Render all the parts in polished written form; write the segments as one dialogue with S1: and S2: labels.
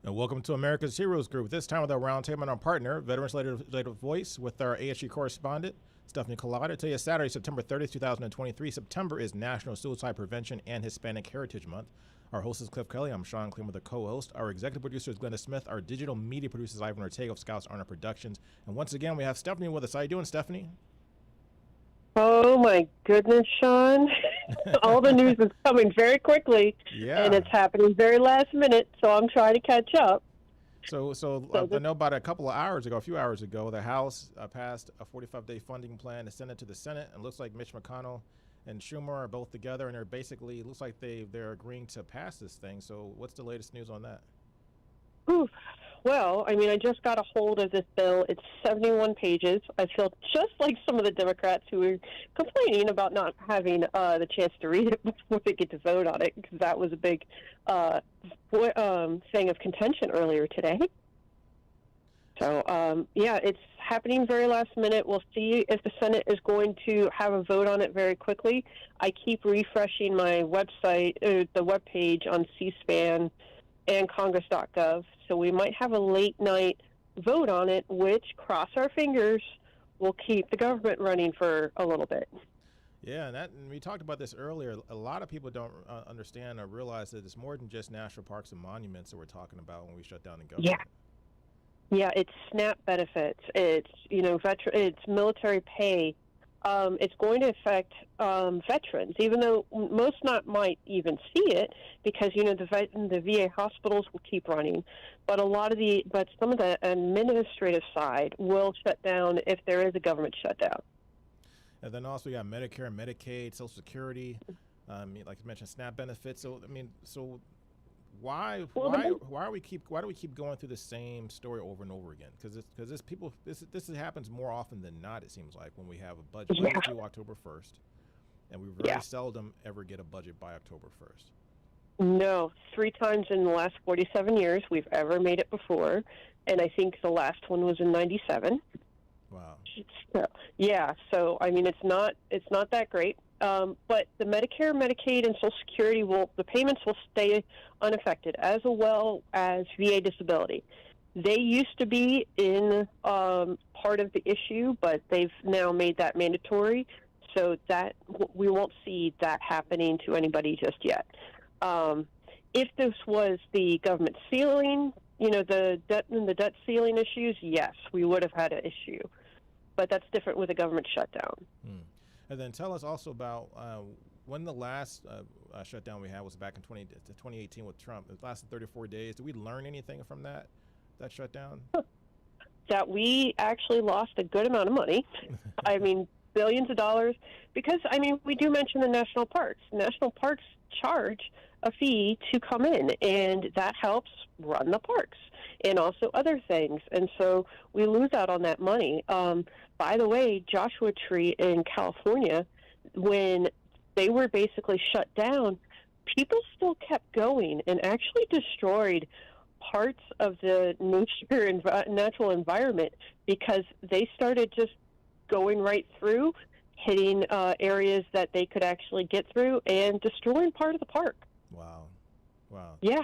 S1: And welcome to America's Heroes Group. This time with our roundtable and our partner, Veterans Legislative Voice, with our AHG Correspondent, Stephanie Kalota. Tell you Saturday, September 30th, 2023. September is National Suicide Prevention and Hispanic Heritage Month. Our host is Kelley. I'm Sean Clem with a co-host. Our executive producer is Glenda Smith. Our digital media producer is Ivan Ortega of Scouts Honor Productions. And once again, we have Stephanie with us. How you doing, Stephanie?
S2: Oh my goodness, Sean. All the news is coming very quickly, and it's happening very last minute, so I'm trying to catch up.
S1: So I know about a few hours ago, the House passed a 45-day funding plan to send it to the Senate, and it looks like Mitch McConnell and Schumer are both together, and it looks like they're agreeing to pass this thing. So what's the latest news on that?
S2: Oof. Well, I mean, I just got a hold of this bill. It's 71 pages. I feel just like some of the Democrats who were complaining about not having the chance to read it before they get to vote on it, because that was a big thing of contention earlier today. So, it's happening very last minute. We'll see if the Senate is going to have a vote on it very quickly. I keep refreshing my website, the webpage on C-SPAN and Congress.gov, so we might have a late night vote on it, which, cross our fingers, will keep the government running for a little bit.
S1: Yeah, and we talked about this earlier. A lot of people don't understand or realize that it's more than just national parks and monuments that we're talking about when we shut down the government.
S2: Yeah, it's SNAP benefits. It's it's military pay. It's going to affect veterans, even though most not might even see it, because the VA hospitals will keep running, but some of the administrative side will shut down if there is a government shutdown.
S1: And then also you got Medicare, Medicaid, Social Security, like you mentioned, SNAP benefits. So why do we keep going through the same story over and over again? Because this happens more often than not. It seems like when we have a budget due October 1st, and we very seldom ever get a budget by October 1st.
S2: No, 3 times in the last 47 years we've ever made it before, and I think the last one was in '97.
S1: Wow.
S2: So I mean, it's not that great. But the Medicare, Medicaid, and Social Security the payments will stay unaffected, as well as VA disability. They used to be in part of the issue, but they've now made that mandatory, so that we won't see that happening to anybody just yet. If this was the government ceiling, the debt ceiling issues, yes, we would have had an issue. But that's different with a government shutdown.
S1: And then tell us also about when the last shutdown we had was back in 2018 with Trump. It lasted 34 days. Did we learn anything from that shutdown?
S2: That we actually lost a good amount of money. I mean, billions of dollars. Because, we do mention the national parks. National parks charge a fee to come in, and that helps run the parks and also other things. And so we lose out on that money. By the way, Joshua Tree in California, when they were basically shut down, people still kept going and actually destroyed parts of the natural environment, because they started just going right through, hitting areas that they could actually get through, and destroying part of the park.
S1: Wow.
S2: Yeah.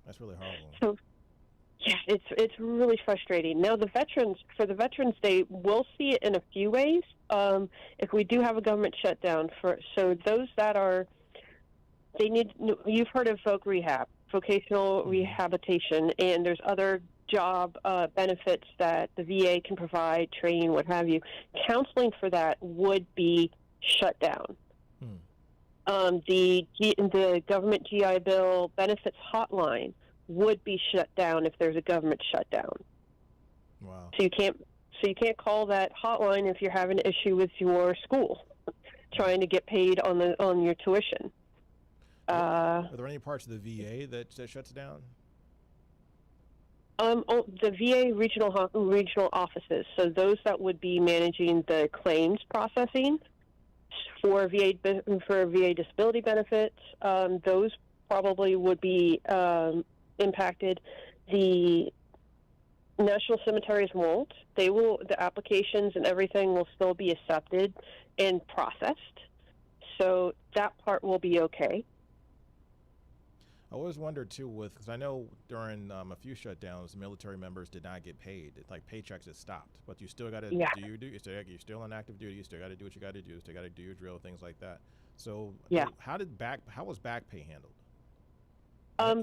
S1: That's really horrible.
S2: So, yeah, it's really frustrating. Now, for the veterans, they will see it in a few ways. If we do have a government shutdown, so those that you've heard of vocational rehabilitation, and there's other job benefits that the VA can provide, training, what have you. Counseling for that would be shut down. The government GI Bill benefits hotline would be shut down if there's a government shutdown.
S1: Wow.
S2: So you can't call that hotline if you're having an issue with your school, trying to get paid on your tuition.
S1: Are there any parts of the VA that shuts down?
S2: The VA regional offices, so those that would be managing the claims processing for VA disability benefits, those probably would be impacted. The national cemeteries won't. The applications and everything will still be accepted and processed, so that part will be okay.
S1: I always wondered too, because I know during a few shutdowns, military members did not get paid. Like paychecks just stopped, but you still got to
S2: Yeah.
S1: you're still on active duty. You still got to do what you got to do. You still got to do your drill, things like that. So
S2: Yeah.
S1: how was back pay handled?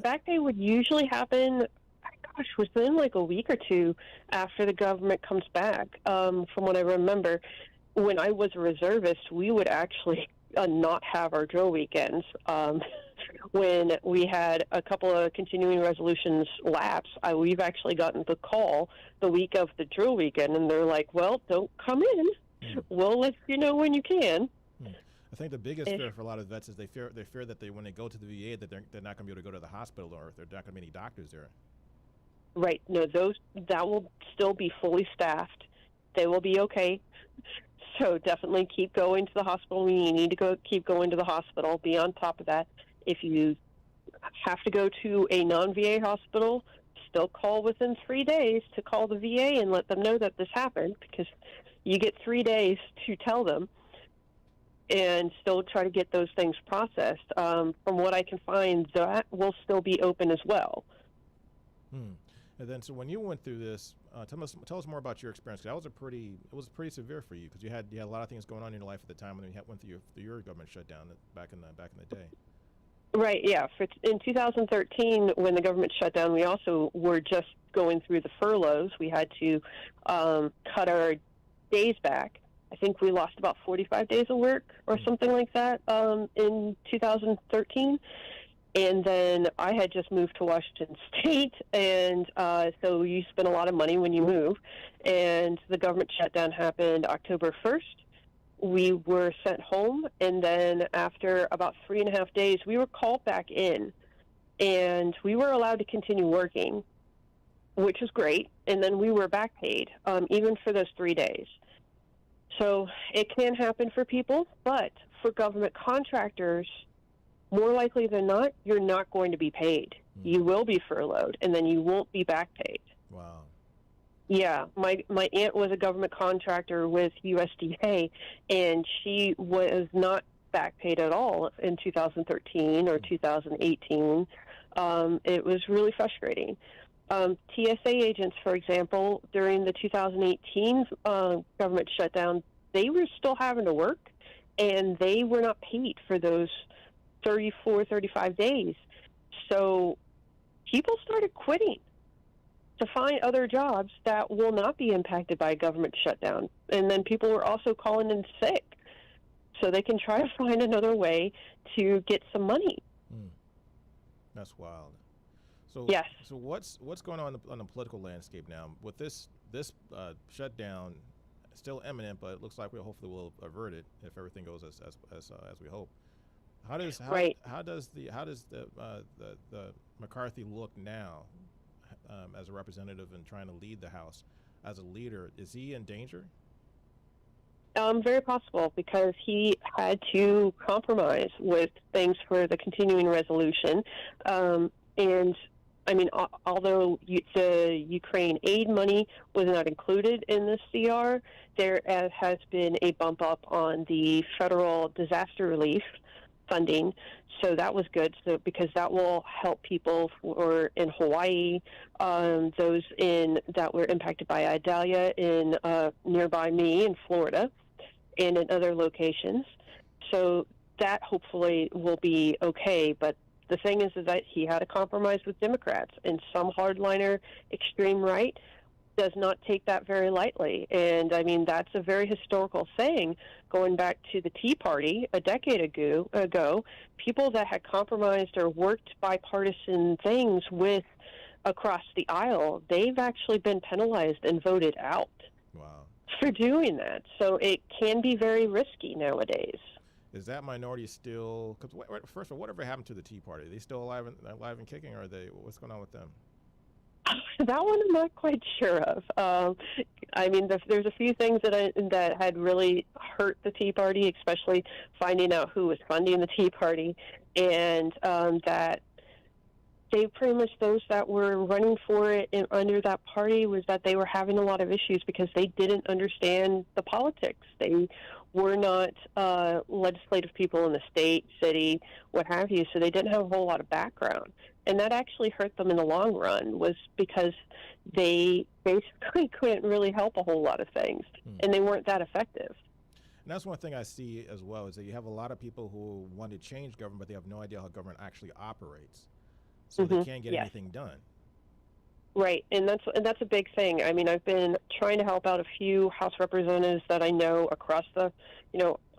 S2: Back pay would usually happen, within like a week or two after the government comes back. From what I remember, when I was a reservist, we would actually not have our drill weekends. When we had a couple of continuing resolutions lapse, we've actually gotten the call the week of the drill weekend, and they're like, well, don't come in. We'll let you know when you can.
S1: I think the biggest fear for a lot of vets is they fear that when they go to the VA that they're not going to be able to go to the hospital, or if there's not going to be any doctors there.
S2: Right. No, that will still be fully staffed. They will be okay. So definitely keep going to the hospital when you need to keep going to the hospital. Be on top of that. If you have to go to a non-VA hospital, still call within 3 days to call the VA and let them know that this happened, because you get 3 days to tell them, and still try to get those things processed. From what I can find, that will still be open as well.
S1: And then, so when you went through this, tell us more about your experience. 'Cause it was pretty severe for you, because you had a lot of things going on in your life at the time when you went through your government shutdown back in the day.
S2: Right, yeah. In 2013, when the government shut down, we also were just going through the furloughs. We had to cut our days back. I think we lost about 45 days of work or something like that in 2013. And then I had just moved to Washington State, and so you spend a lot of money when you move. And the government shutdown happened October 1st. We were sent home, and then after about 3.5 days, we were called back in, and we were allowed to continue working, which was great. And then we were back paid, even for those 3 days. So it can happen for people, but for government contractors, more likely than not, you're not going to be paid. You will be furloughed, and then you won't be back paid.
S1: Wow.
S2: Yeah, my aunt was a government contractor with USDA, and she was not back paid at all in 2013 or 2018. It was really frustrating. TSA agents, for example, during the 2018 government shutdown, they were still having to work, and they were not paid for those 34, 35 days. So people started quitting to find other jobs that will not be impacted by a government shutdown. And then people were also calling in sick, so they can try to find another way to get some money.
S1: That's wild. So
S2: yes.
S1: So what's going on the political landscape now with this shutdown still imminent, but it looks like hopefully we'll avert it if everything goes as we hope. How does the McCarthy look now as a representative and trying to lead the House as a leader? Is he in danger?
S2: Very possible, because he had to compromise with things for the continuing resolution. And I mean, although the Ukraine aid money was not included in the CR, there has been a bump up on the federal disaster relief funding. So that was good, because that will help people in Hawaii, those that were impacted by Idalia in nearby me in Florida, and in other locations. So that hopefully will be okay. But the thing is that he had a compromise with Democrats, and some hardliner extreme right does not take that very lightly. And I mean, that's a very historical saying going back to the Tea Party a decade ago. People that had compromised or worked bipartisan things with across the aisle, they've actually been penalized and voted out.
S1: Wow.
S2: For doing that. So it can be very risky nowadays.
S1: Is that minority still? Because first of all, whatever happened to the Tea Party? Are they still alive and kicking, or are they? What's going on with them?
S2: That one I'm not quite sure of. I mean, there's a few things that had really hurt the Tea Party, especially finding out who was funding the Tea Party, and that they pretty much, those that were running for it under that party, was that they were having a lot of issues because they didn't understand the politics. They were not legislative people in the state, city, what have you, so they didn't have a whole lot of background. And that actually hurt them in the long run, was because they basically couldn't really help a whole lot of things, and they weren't that effective.
S1: And that's one thing I see as well, is that you have a lot of people who want to change government, but they have no idea how government actually operates. So they can't get anything done.
S2: Right, and that's a big thing. I mean, I've been trying to help out a few House representatives that I know across the,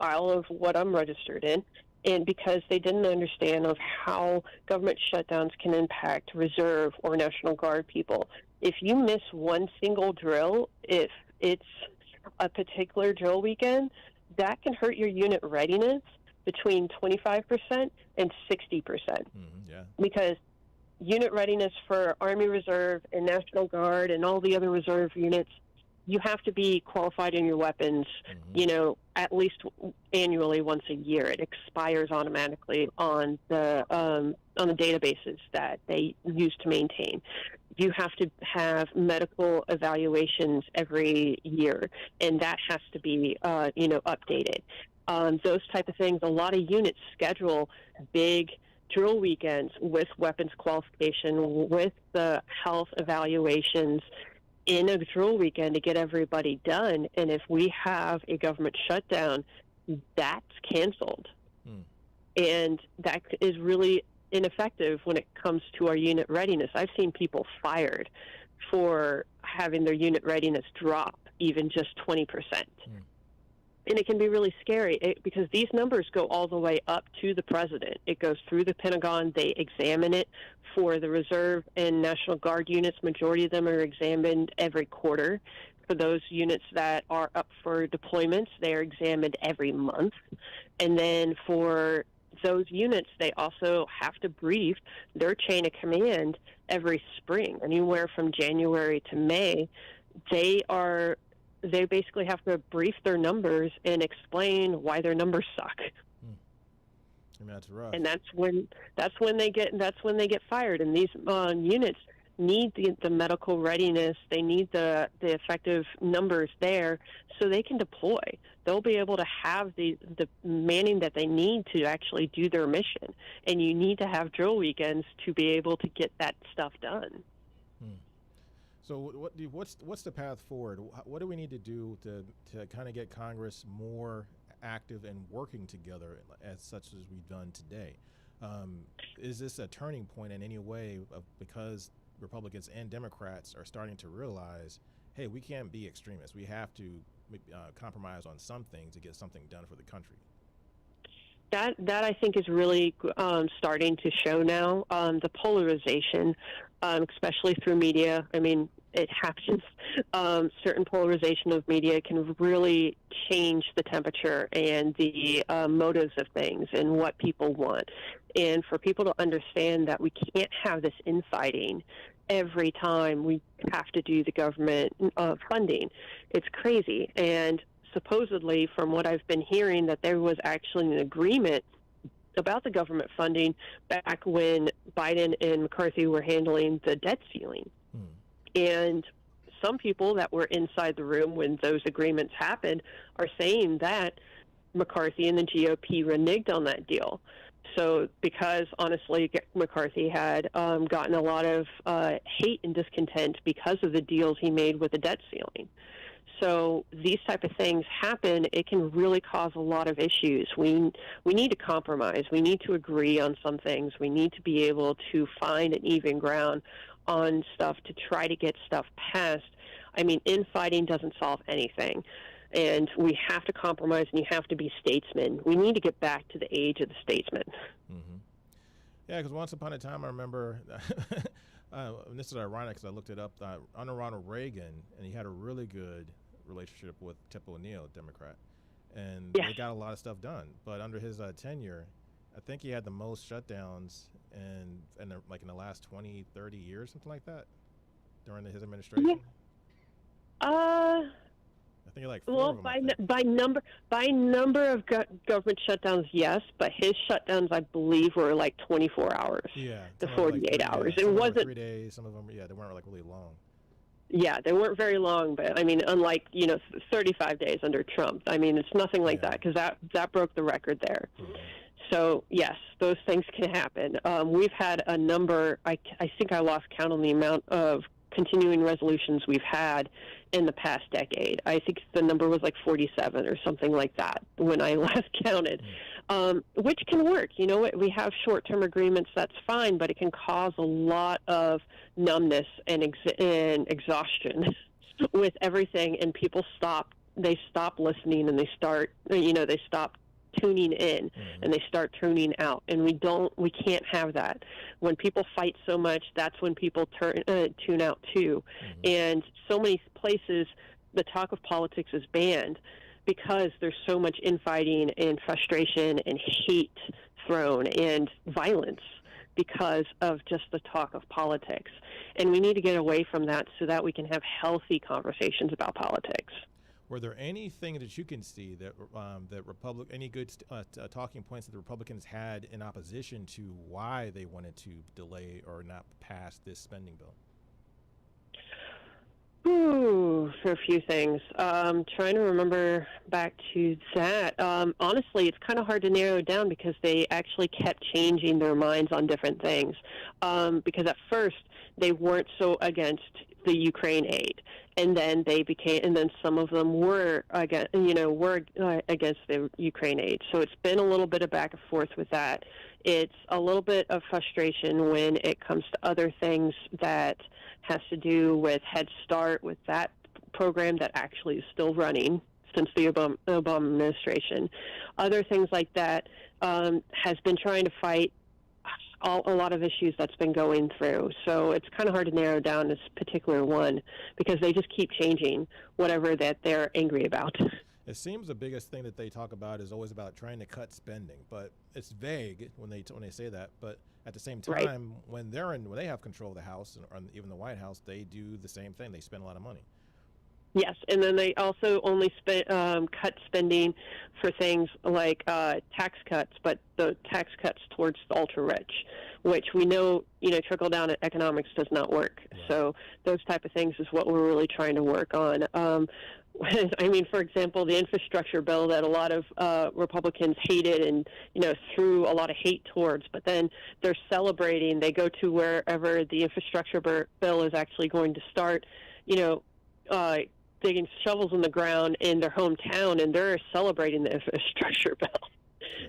S2: aisle of what I'm registered in, and because they didn't understand of how government shutdowns can impact reserve or National Guard people. If you miss one single drill, if it's a particular drill weekend, that can hurt your unit readiness between 25% and 60%. Because unit readiness for Army Reserve and National Guard and all the other reserve units, you have to be qualified in your weapons, at least annually once a year. It expires automatically on the databases that they use to maintain. You have to have medical evaluations every year, and that has to be, updated. Those type of things. A lot of units schedule big drill weekends with weapons qualification, with the health evaluations in a drill weekend to get everybody done. And if we have a government shutdown, that's canceled. And that is really ineffective when it comes to our unit readiness. I've seen people fired for having their unit readiness drop even just 20%. And it can be really scary because these numbers go all the way up to the president. It goes through the Pentagon. They examine it for the Reserve and National Guard units. Majority of them are examined every quarter. For those units that are up for deployments, they are examined every month. And then for those units, they also have to brief their chain of command every spring. Anywhere from January to May, they basically have to brief their numbers and explain why their numbers suck.
S1: And that's rough.
S2: And that's when they get fired. And these units need the medical readiness. They need the effective numbers there so they can deploy. They'll be able to have the manning that they need to actually do their mission. And you need to have drill weekends to be able to get that stuff done.
S1: So what's the path forward? What do we need to do to kind of get Congress more active and working together as such as we've done today? Is this a turning point in any way because Republicans and Democrats are starting to realize, hey, we can't be extremists. We have to compromise on something to get something done for the country?
S2: That I think is really starting to show now. The polarization, especially through media. I mean, it happens. Certain polarization of media can really change the temperature and the motives of things and what people want. And for people to understand that we can't have this infighting every time we have to do the government funding, it's crazy. And supposedly, from what I've been hearing, that there was actually an agreement about the government funding back when Biden and McCarthy were handling the debt ceiling. And some people that were inside the room when those agreements happened are saying that McCarthy and the GOP reneged on that deal. So because, honestly, McCarthy had gotten a lot of hate and discontent because of the deals he made with the debt ceiling. So these type of things happen. It can really cause a lot of issues. We need to compromise. We need to agree on some things. We need to be able to find an even ground on stuff to try to get stuff passed. I mean, infighting doesn't solve anything. And we have to compromise, and you have to be statesmen. We need to get back to the age of the statesman.
S1: Yeah, because once upon a time, I remember, and this is ironic because I looked it up, under Ronald Reagan, and he had a really good relationship with Tip O'Neill, Democrat, and they got a lot of stuff done. But under his tenure, I think he had the most shutdowns in the last 20, 30 years, something like that, during his administration. I think like four of them, by number of government shutdowns, yes, but his shutdowns, I believe, were like 24 hours. Yeah,
S2: to 48 hours. It wasn't
S1: 3 days. Some of them, they weren't like really long.
S2: Yeah, they weren't very long, but I mean, unlike 35 days under Trump. I mean, it's nothing like that, because that broke the record there.
S1: Mm-hmm.
S2: So yes, those things can happen. We've had a number. I think I lost count on the amount of continuing resolutions we've had in the past decade. I think the number was like 47 or something like that when I last counted, which can work. You know, we have short-term agreements, that's fine, but it can cause a lot of numbness and exhaustion with everything, and people stop listening, and they stop tuning in, and they start tuning out, and we can't have that. When people fight so much, that's when people tune out too. And so many places the talk of politics is banned because there's so much infighting and frustration and hate thrown and violence because of just the talk of politics. And we need to get away from that so that we can have healthy conversations about politics.
S1: Were there anything that you can see that any good talking points that the Republicans had in opposition to why they wanted to delay or not pass this spending bill?
S2: For a few things. Trying to remember back to that. Honestly, it's kind of hard to narrow it down because they actually kept changing their minds on different things. Because at first they weren't so against the Ukraine aid, and then some of them were against the Ukraine aid. So it's been a little bit of back and forth with that. It's a little bit of frustration when it comes to other things that has to do with Head Start, with that program that actually is still running since the Obama administration. Other things like that has been trying to fight a lot of issues that's been going through. So it's kind of hard to narrow down this particular one because they just keep changing whatever that they're angry about.
S1: It seems the biggest thing that they talk about is always about trying to cut spending, but it's vague when they say that. But at the same time, when they have control of the House or even the White House, they do the same thing. They spend a lot of money.
S2: Yes, and then they also only cut spending for things like tax cuts, but the tax cuts towards the ultra-rich, which we know, trickle-down economics does not work. Right. So those type of things is what we're really trying to work on. I mean, for example, the infrastructure bill that a lot of Republicans hated and, threw a lot of hate towards, but then they're celebrating. They go to wherever the infrastructure bill is actually going to start, digging shovels in the ground in their hometown, and they're celebrating the infrastructure bill.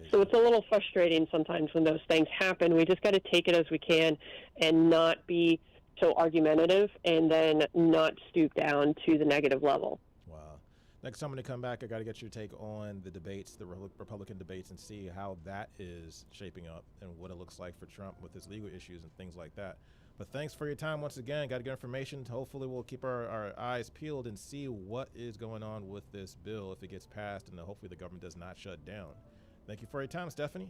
S2: So it's a little frustrating sometimes when those things happen. We just got to take it as we can and not be so argumentative, and then not stoop down to the negative level.
S1: Wow. Next time when you come back, I got to get your take on the debates, the Republican debates, and see how that is shaping up and what it looks like for Trump with his legal issues and things like that. But thanks for your time once again. Got to get information. Hopefully we'll keep our eyes peeled and see what is going on with this bill if it gets passed, and hopefully the government does not shut down. Thank you for your time, Stephanie.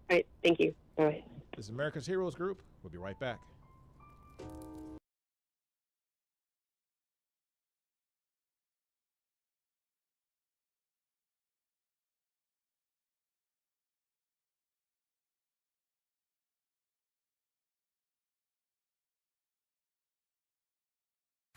S2: All right. Thank you. Bye.
S1: This is America's Heroes Group. We'll be right back.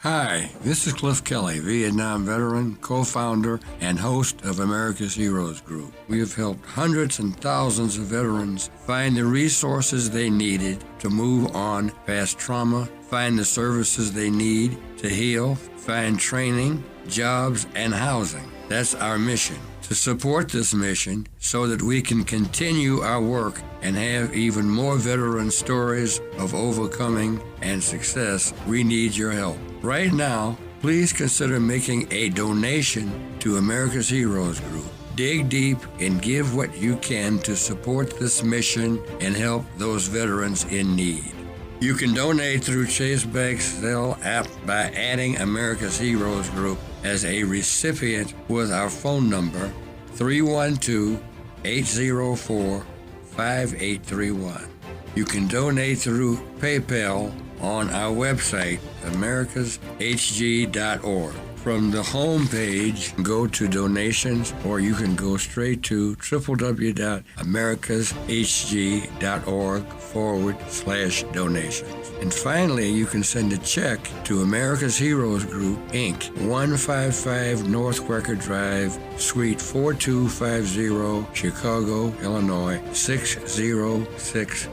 S3: Hi, this is Cliff Kelley, Vietnam veteran, co-founder, and host of America's Heroes Group. We have helped hundreds and thousands of veterans find the resources they needed to move on past trauma, find the services they need to heal, find training, jobs, and housing. That's our mission. To support this mission so that we can continue our work and have even more veteran stories of overcoming and success, we need your help. Right now, please consider making a donation to America's Heroes Group. Dig deep and give what you can to support this mission and help those veterans in need. You can donate through Chase Bank's Zelle app by adding America's Heroes Group as a recipient with our phone number 312-804-5831. You can donate through PayPal on our website, americashg.org. From the home page, go to donations, or you can go straight to www.americashg.org/donations. And finally, you can send a check to America's Heroes Group, Inc., 155 North Quaker Drive, Suite 4250, Chicago, Illinois, 60606.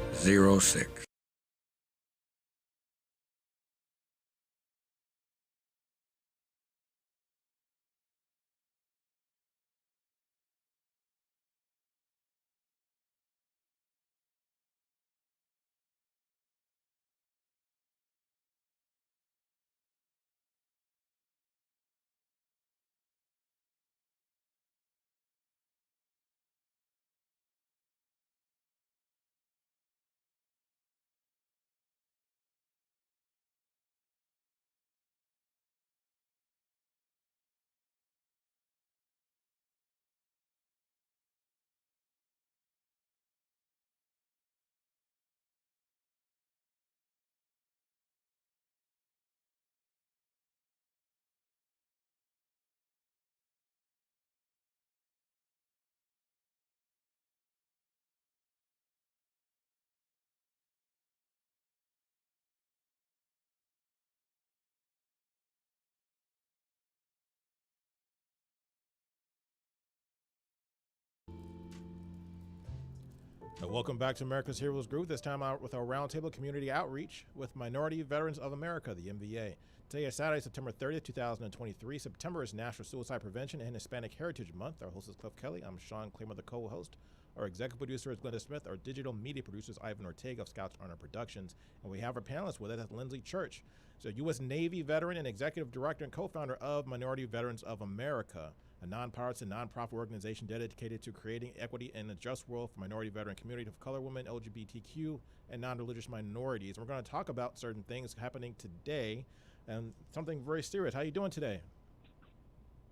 S1: Welcome back to America's Heroes Group, this time out with our Roundtable Community Outreach with Minority Veterans of America, the MVA. Today is Saturday, September 30th, 2023. September is National Suicide Prevention and Hispanic Heritage Month. Our host is Kelley. I'm Sean Claiborne, the co-host. Our executive producer is Glenda Smith. Our digital media producer is Ivan Ortega of Scouts Honor Productions. And we have our panelists with us, that's Lindsay Church. So U.S. Navy veteran and executive director and co-founder of Minority Veterans of America, a nonpartisan, nonprofit organization dedicated to creating equity and a just world for minority veteran community of color, women, LGBTQ, and non-religious minorities. We're going to talk about certain things happening today and something very serious. How are you doing today?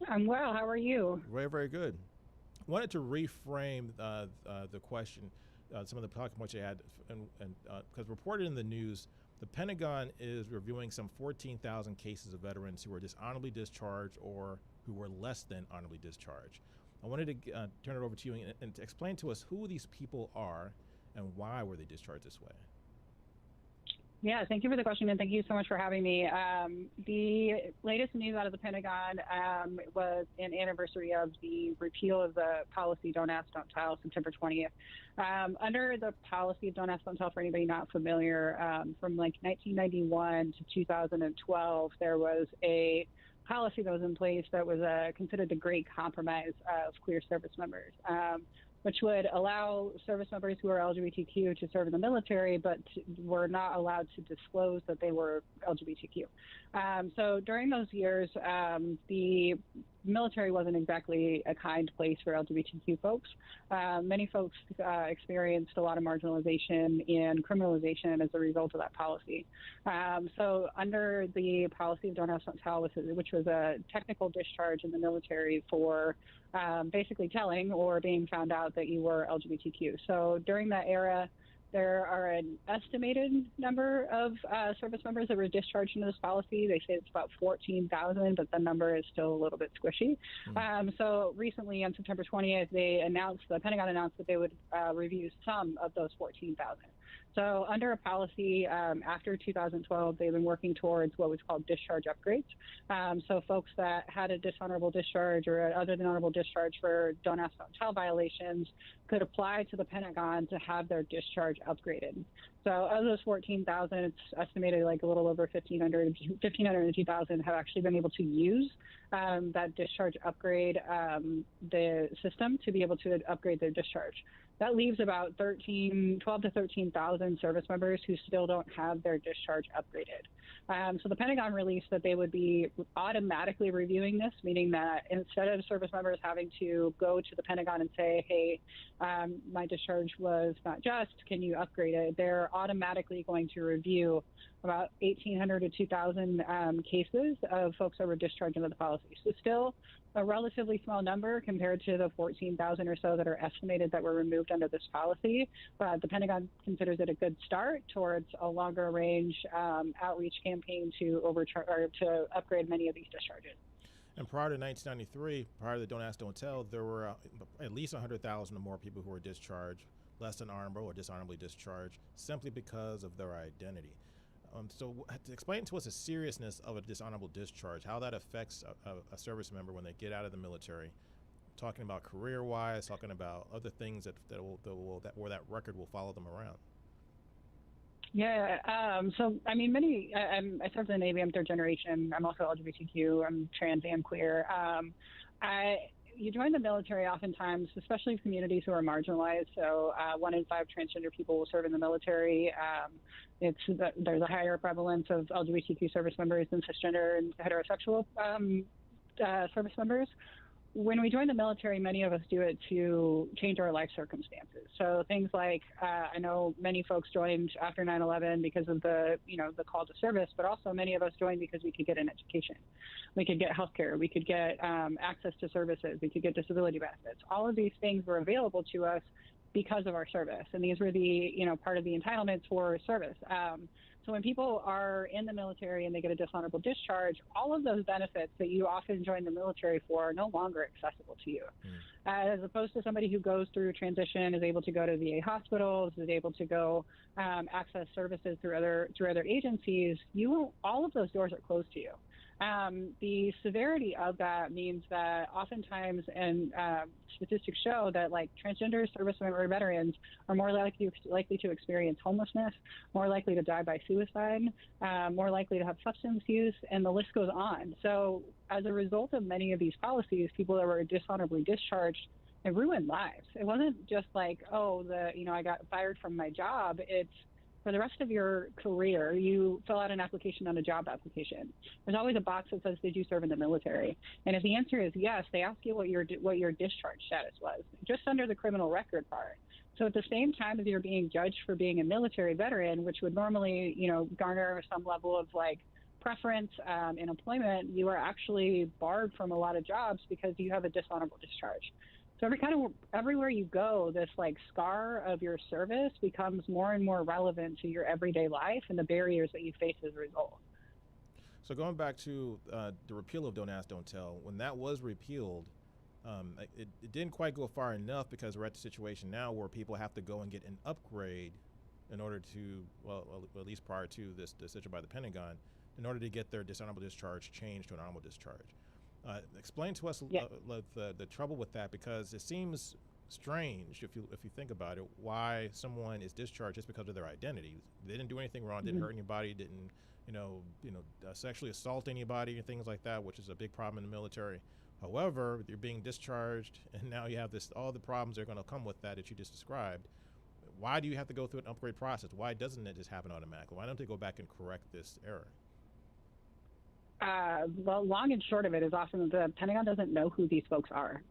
S4: I'm well. How are you?
S1: Very, very good. Wanted to reframe the question, some of the talking points you had, and because reported in the news, the Pentagon is reviewing some 14,000 cases of veterans who were dishonorably discharged or who were less than honorably discharged. I wanted to turn it over to you and to explain to us who these people are and why were they discharged this way.
S4: Yeah, thank you for the question, and thank you so much for having me. The latest news out of the Pentagon was an anniversary of the repeal of the policy Don't Ask, Don't Tell, September 20th. Under the policy of Don't Ask, Don't Tell, for anybody not familiar, from like 1991 to 2012, there was a policy that was in place that was considered the Great Compromise of queer service members, which would allow service members who are LGBTQ to serve in the military, but were not allowed to disclose that they were LGBTQ. So during those years, the military wasn't exactly a kind place for LGBTQ folks. Many folks experienced a lot of marginalization and criminalization as a result of that policy. So under the policy of Don't Ask, Don't Tell, which was a technical discharge in the military for basically telling or being found out that you were LGBTQ. So during that era, there are an estimated number of service members that were discharged into this policy. They say it's about 14,000, but the number is still a little bit squishy. So recently, on September 20th, the Pentagon announced that they would review some of those 14,000. So under a policy after 2012, they've been working towards what was called discharge upgrades. So folks that had a dishonorable discharge or other than honorable discharge for Don't Ask, Don't Tell violations could apply to the Pentagon to have their discharge upgraded. So of those 14,000, it's estimated like a little over 1,500 to 2,000 have actually been able to use that discharge upgrade, the system to be able to upgrade their discharge. That leaves about 12 to 13,000 service members who still don't have their discharge upgraded. So the Pentagon released that they would be automatically reviewing this, meaning that instead of service members having to go to the Pentagon and say, hey, my discharge was not just, can you upgrade it? They're automatically going to review about 1,800 to 2,000 cases of folks that were discharged under the policy. So still a relatively small number compared to the 14,000 or so that are estimated that were removed under this policy. But the Pentagon considers it a good start towards a longer range outreach campaign to upgrade many of these discharges.
S1: And prior to 1993, prior to the Don't Ask, Don't Tell, there were at least 100,000 or more people who were discharged, less than honorable or dishonorably discharged, simply because of their identity. So explain to us the seriousness of a dishonorable discharge, how that affects a service member when they get out of the military, talking about career-wise, talking about other things where that record will follow them around.
S4: Yeah. So, I mean, I served in the Navy. I'm third generation. I'm also LGBTQ. I'm trans and queer. You join the military oftentimes, especially in communities who are marginalized. So 1 in 5 transgender people will serve in the military. There's a higher prevalence of LGBTQ service members than cisgender and heterosexual service members. When we join the military, many of us do it to change our life circumstances. So things like, I know many folks joined after 9/11 because of the call to service, but also many of us joined because we could get an education. We could get health care. We could get access to services. We could get disability benefits. All of these things were available to us because of our service. And these were the, part of the entitlements for service. So when people are in the military and they get a dishonorable discharge, all of those benefits that you often join the military for are no longer accessible to you. As opposed to somebody who goes through transition, is able to go to VA hospitals, is able to go access services through other agencies, all of those doors are closed to you. The severity of that means that oftentimes, and statistics show that transgender service member veterans are more likely to experience homelessness, more likely to die by suicide, more likely to have substance use, and the list goes on. So as a result of many of these policies, people that were dishonorably discharged, it ruined lives. It wasn't just I got fired from my job. It's for the rest of your career, you fill out an application on a job application. There's always a box that says, did you serve in the military? And if the answer is yes, they ask you what your discharge status was, just under the criminal record part. So at the same time as you're being judged for being a military veteran, which would normally, garner some level of preference in employment, you are actually barred from a lot of jobs because you have a dishonorable discharge. So everywhere you go, this scar of your service becomes more and more relevant to your everyday life and the barriers that you face as a result.
S1: So going back to the repeal of Don't Ask, Don't Tell, when that was repealed, it didn't quite go far enough because we're at the situation now where people have to go and get an upgrade in order to, at least prior to this decision by the Pentagon, in order to get their dishonorable discharge changed to an honorable discharge. Explain to us the trouble with that, because it seems strange if you think about it, why someone is discharged just because of their identity. They didn't do anything wrong, didn't hurt anybody, didn't sexually assault anybody and things like that, which is a big problem in the military. However, you're being discharged, and now you have all the problems that are going to come with that you just described. Why do you have to go through an upgrade process? Why doesn't it just happen automatically? Why don't they go back and correct this error?
S4: Well, long and short of it is often the Pentagon doesn't know who these folks are.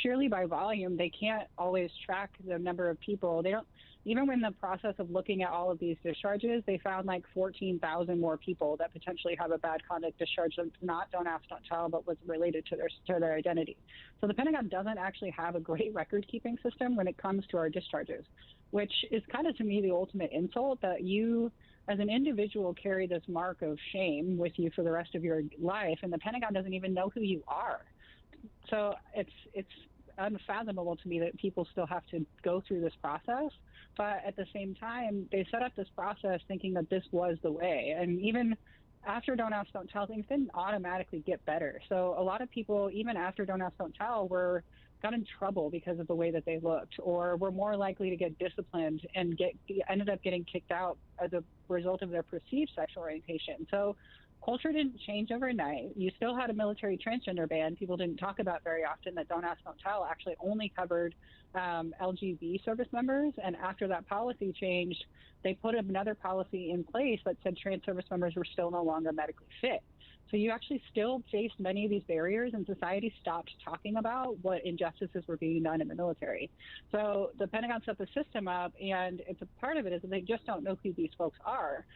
S4: Purely by volume, they can't always track the number of people. They don't. Even when the process of looking at all of these discharges, they found 14,000 more people that potentially have a bad conduct discharge that's not Don't Ask, Don't Tell, but was related to their identity. So the Pentagon doesn't actually have a great record-keeping system when it comes to our discharges, which is kind of, to me, the ultimate insult that you, as an individual, carry this mark of shame with you for the rest of your life, and the Pentagon doesn't even know who you are. So it's unfathomable to me that people still have to go through this process. But at the same time, they set up this process thinking that this was the way. And even after Don't Ask, Don't Tell, things didn't automatically get better. So a lot of people, even after Don't Ask, Don't Tell, got in trouble because of the way that they looked, or were more likely to get disciplined and ended up getting kicked out as a result of their perceived sexual orientation. So culture didn't change overnight. You still had a military transgender ban people didn't talk about very often that Don't Ask, Don't Tell actually only covered LGBT service members. And after that policy changed, they put another policy in place that said trans service members were still no longer medically fit. So you actually still faced many of these barriers, and society stopped talking about what injustices were being done in the military. So the Pentagon set the system up, and it's a part of it is that they just don't know who these folks are.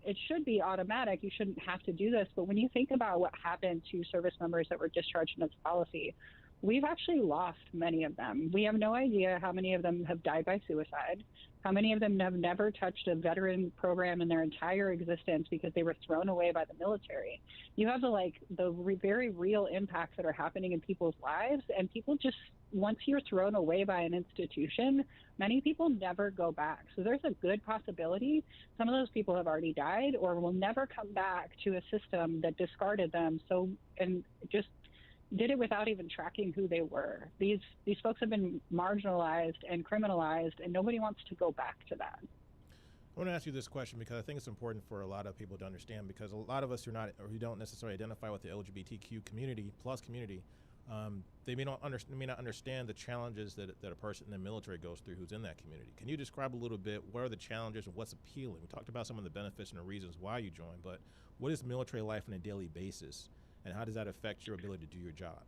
S4: It should be automatic. You shouldn't have to do this. But when you think about what happened to service members that were discharged in this policy, we've actually lost many of them. We have no idea how many of them have died by suicide, how many of them have never touched a veteran program in their entire existence because they were thrown away by the military. You have very real impacts that are happening in people's lives, and people just, once you're thrown away by an institution, many people never go back. So there's a good possibility some of those people have already died or will never come back to a system that discarded them and just did it without even tracking who they were. These folks have been marginalized and criminalized, and nobody wants to go back to that.
S1: I want to ask you this question because I think it's important for a lot of people to understand, because a lot of us who don't necessarily identify with the LGBTQ community, they may not understand the challenges that a person in the military goes through who's in that community. Can you describe a little bit what are the challenges and what's appealing? We talked about some of the benefits and the reasons why you joined, but what is military life on a daily basis, and how does that affect your ability to do your job?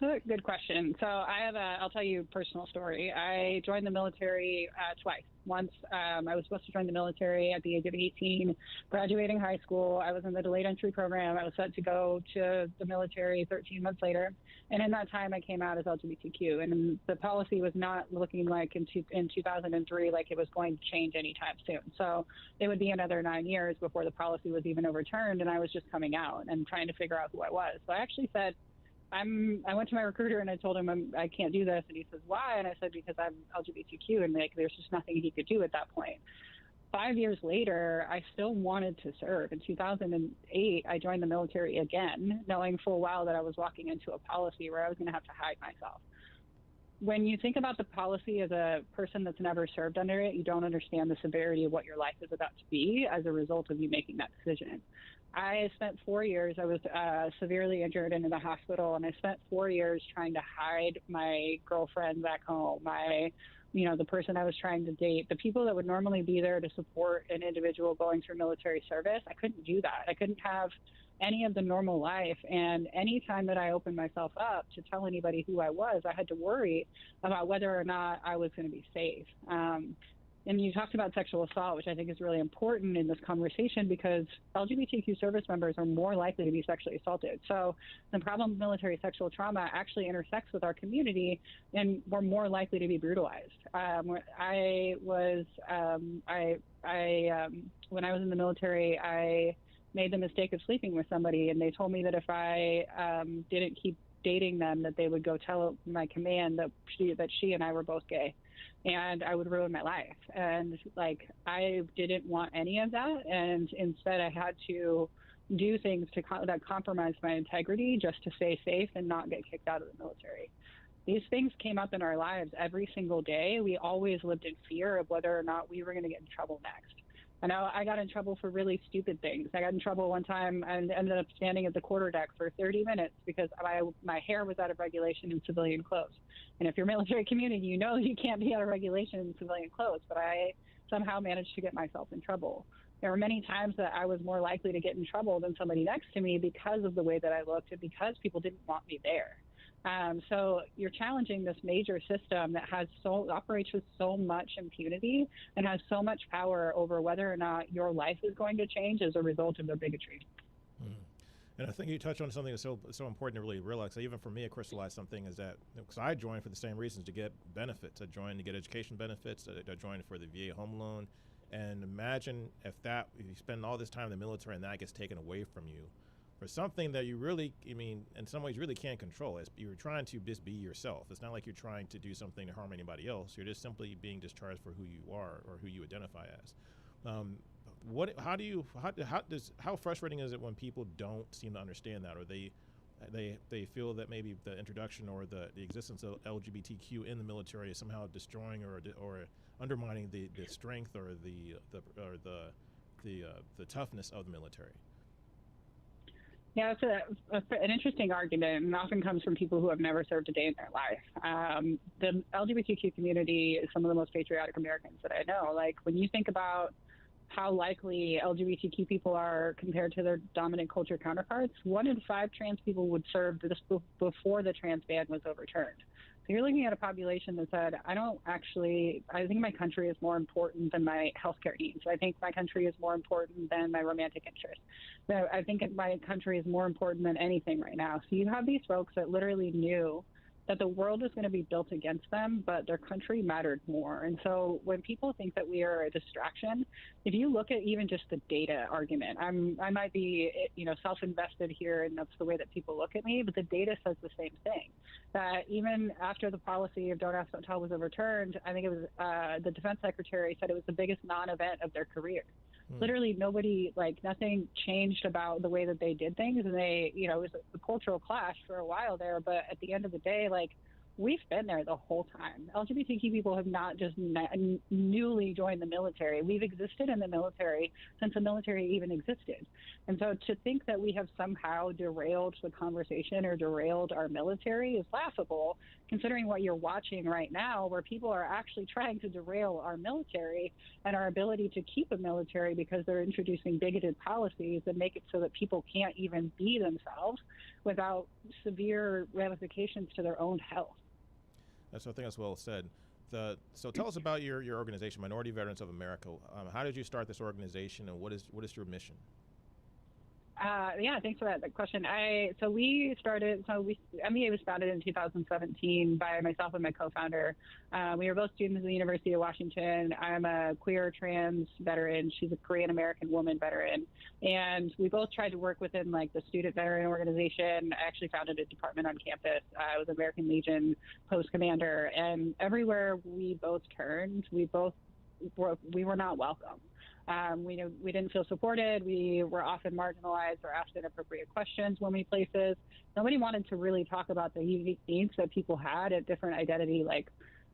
S4: That's a good question. So I'll tell you a personal story. I joined the military twice. Once I was supposed to join the military at the age of 18, graduating high school. I was in the delayed entry program. I was set to go to the military 13 months later. And in that time, I came out as LGBTQ. And the policy was not looking like in 2003 like it was going to change anytime soon. So it would be another 9 years before the policy was even overturned. And I was just coming out and trying to figure out who I was. So I actually said, I went to my recruiter and I told him I can't do this, and he says, why? And I said, because I'm LGBTQ, and there's just nothing he could do at that point. 5 years later, I still wanted to serve. In 2008, I joined the military again, knowing full well that I was walking into a policy where I was going to have to hide myself. When you think about the policy as a person that's never served under it, you don't understand the severity of what your life is about to be as a result of you making that decision. I spent 4 years, I was severely injured and in the hospital, and I spent 4 years trying to hide my girlfriend back home, the person I was trying to date, the people that would normally be there to support an individual going through military service. I couldn't do that. I couldn't have any of the normal life. And any time that I opened myself up to tell anybody who I was, I had to worry about whether or not I was going to be safe. And you talked about sexual assault, which I think is really important in this conversation because LGBTQ service members are more likely to be sexually assaulted. So the problem of military sexual trauma actually intersects with our community, and we're more likely to be brutalized. When I was in the military, I made the mistake of sleeping with somebody, and they told me that if I didn't keep dating them, that they would go tell my command that she and I were both gay. And I would ruin my life. And I didn't want any of that. And instead I had to do things that compromised my integrity just to stay safe and not get kicked out of the military. These things came up in our lives every single day. We always lived in fear of whether or not we were going to get in trouble next. I know I got in trouble for really stupid things. I got in trouble one time and ended up standing at the quarterdeck for 30 minutes because my hair was out of regulation in civilian clothes. And if you're military community, you know you can't be out of regulation in civilian clothes, but I somehow managed to get myself in trouble. There were many times that I was more likely to get in trouble than somebody next to me because of the way that I looked and because people didn't want me there. So you're challenging this major system that operates with so much impunity and has so much power over whether or not your life is going to change as a result of their bigotry.
S1: And I think you touched on something that's so important to really realize. Even for me, it crystallized something is that because I joined for the same reasons, to get benefits. I joined to get education benefits. I joined for the VA home loan. And imagine if you spend all this time in the military and that gets taken away from you for something that you really, in some ways really can't control. You're trying to just be yourself. It's not like you're trying to do something to harm anybody else. You're just simply being discharged for who you are or who you identify as. How frustrating is it when people don't seem to understand that, or they feel that maybe the introduction or the existence of LGBTQ in the military is somehow destroying or undermining the strength or the toughness of the military?
S4: Yeah, it's an interesting argument, and often comes from people who have never served a day in their life. The LGBTQ community is some of the most patriotic Americans that I know. When you think about how likely LGBTQ people are compared to their dominant culture counterparts, 1 in 5 trans people would serve before the trans ban was overturned. So you're looking at a population that said, I think my country is more important than my healthcare needs. I think my country is more important than my romantic interest. So I think my country is more important than anything right now. So you have these folks that literally knew that the world was going to be built against them, but their country mattered more. And so when people think that we are a distraction, if you look at even just the data argument, I might be, self-invested here, and that's the way that people look at me, but the data says the same thing. That even after the policy of Don't Ask, Don't Tell was overturned, I think it was the defense secretary said it was the biggest non-event of their career. Literally nothing changed about the way that they did things. And it was a cultural clash for a while there. But at the end of the day, we've been there the whole time. LGBTQ people have not just newly joined the military. We've existed in the military since the military even existed. And so to think that we have somehow derailed the conversation or derailed our military is laughable, considering what you're watching right now, where people are actually trying to derail our military and our ability to keep a military because they're introducing bigoted policies that make it so that people can't even be themselves without severe ramifications to their own health.
S1: I think that's well said. So tell us about your organization, Minority Veterans of America. How did you start this organization, and what is your mission?
S4: Thanks for that question. MEA was founded in 2017 by myself and my co-founder. We were both students at the University of Washington. I'm a queer trans veteran. She's a Korean American woman veteran. And we both tried to work within the student veteran organization. I actually founded a department on campus. I was American Legion post commander. And everywhere we both turned, we were not welcome. We didn't feel supported. We were often marginalized or asked inappropriate questions when we places. Nobody wanted to really talk about the unique needs that people had at different identity,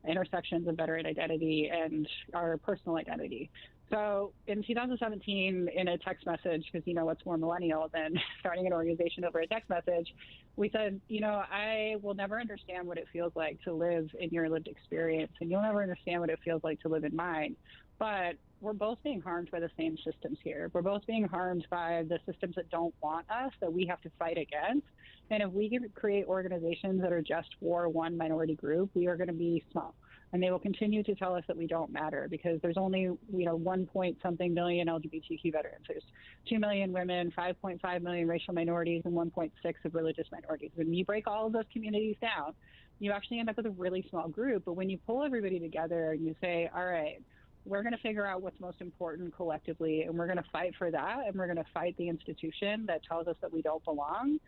S4: intersections of veteran identity and our personal identity. So in 2017, in a text message, because what's more millennial than starting an organization over a text message, we said, I will never understand what it feels like to live in your lived experience, and you'll never understand what it feels like to live in mine. But we're both being harmed by the same systems here. We're both being harmed by the systems that don't want us, that we have to fight against. And if we can create organizations that are just for one minority group, we are going to be small. And they will continue to tell us that we don't matter because there's only, 1 point something million LGBTQ veterans. There's 2 million women, 5.5 million racial minorities, and 1.6 of religious minorities. When you break all of those communities down, you actually end up with a really small group. But when you pull everybody together and you say, all right, we're going to figure out what's most important collectively, and we're going to fight for that, and we're going to fight the institution that tells us that we don't belong,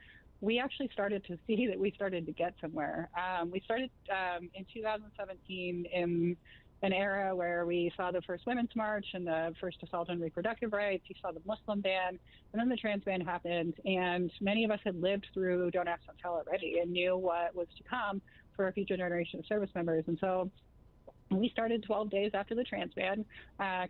S4: we actually started to see that we started to get somewhere. We started in 2017 in an era where we saw the first Women's March and the first assault on reproductive rights. You saw the Muslim ban, and then the trans ban happened, and many of us had lived through Don't Ask, Don't Tell already and knew what was to come for a future generation of service members. And so we started 12 days after the trans ban,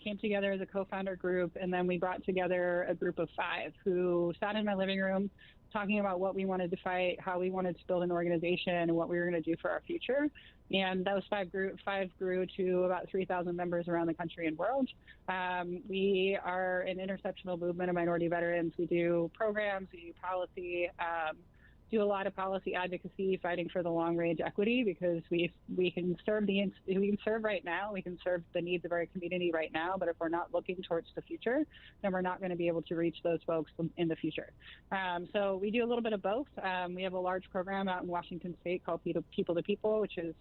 S4: came together as a co-founder group, and then we brought together a group of 5 who sat in my living room talking about what we wanted to fight, how we wanted to build an organization, and what we were going to do for our future. And those 5 grew to about 3,000 members around the country and world. We are an intersectional movement of minority veterans. We do programs, we do policy, do a lot of policy advocacy, fighting for the long-range equity, because we can serve right now, we can serve the needs of our community right now, but if we're not looking towards the future, then we're not going to be able to reach those folks in the future. So we do a little bit of both. We have a large program out in Washington State called People to People, which is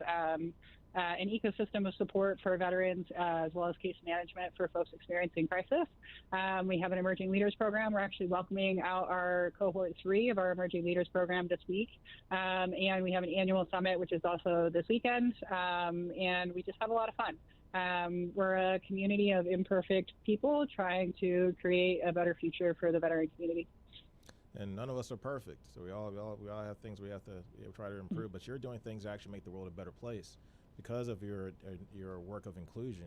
S4: an ecosystem of support for veterans, as well as case management for folks experiencing crisis. We have an Emerging Leaders Program. We're actually welcoming out our cohort 3 of our Emerging Leaders Program this week. And we have an annual summit, which is also this weekend. And we just have a lot of fun. We're a community of imperfect people trying to create a better future for the veteran community.
S1: And none of us are perfect, so we all have things we have to try to improve. But you're doing things that actually make the world a better place because of your work of inclusion.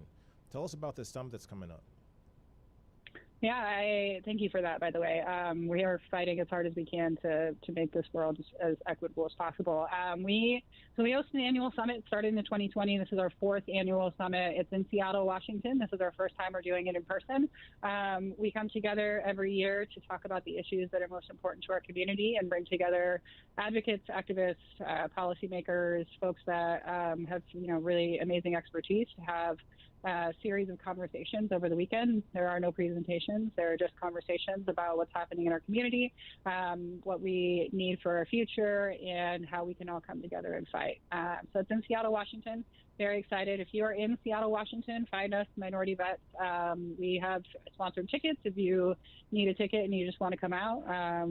S1: Tell us about this summit that's coming up.
S4: Yeah, I thank you for that, by the way. We are fighting as hard as we can to make this world as equitable as possible. We host an annual summit starting in 2020. This is our 4th annual summit. It's in Seattle, Washington. This is our first time we're doing it in person. We come together every year to talk about the issues that are most important to our community and bring together advocates, activists, policymakers, folks that have really amazing expertise to have a series of conversations over the weekend. There are no presentations. There are just conversations about what's happening in our community, what we need for our future, and how we can all come together and fight. So it's in Seattle, Washington. Very excited. If you are in Seattle, Washington, find us, Minority Vets. We have sponsored tickets if you need a ticket and you just want to come out.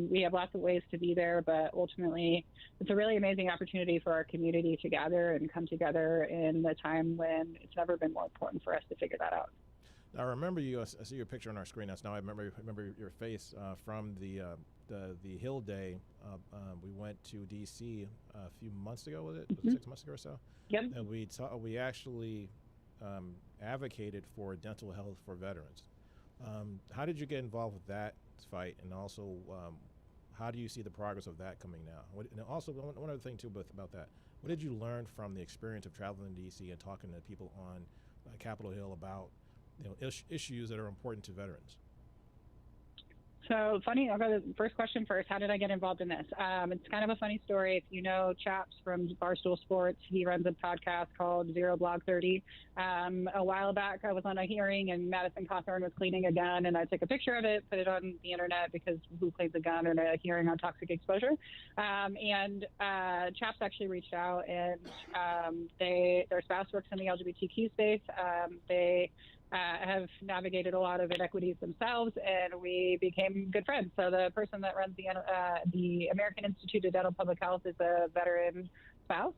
S4: We have lots of ways to be there, but ultimately it's a really amazing opportunity for our community to gather and come together in a time when it's never been more important for us to figure that out.
S1: I remember you. I see your picture on our screen. That's now. I remember your face from the Hill Day. We went to D.C. a few months ago. Was it 6 months ago or so?
S4: Yep.
S1: And we actually advocated for dental health for veterans. How did you get involved with that fight, and also how do you see the progress of that coming now? And also, one other thing too about that. What did you learn from the experience of traveling to D.C. and talking to people on Capitol Hill about issues that are important to veterans?
S4: So funny, I'll go to the first question first. How did I get involved in this? It's kind of a funny story. If you know Chaps from Barstool Sports, he runs a podcast called Zero Blog 30. A while back, I was on a hearing and Madison Cawthorn was cleaning a gun, and I took a picture of it, put it on the internet because who cleans a gun in a hearing on toxic exposure? Chaps actually reached out, and their spouse works in the LGBTQ space. They have navigated a lot of inequities themselves, and we became good friends. So the person that runs the American Institute of Dental Public Health is a veteran spouse,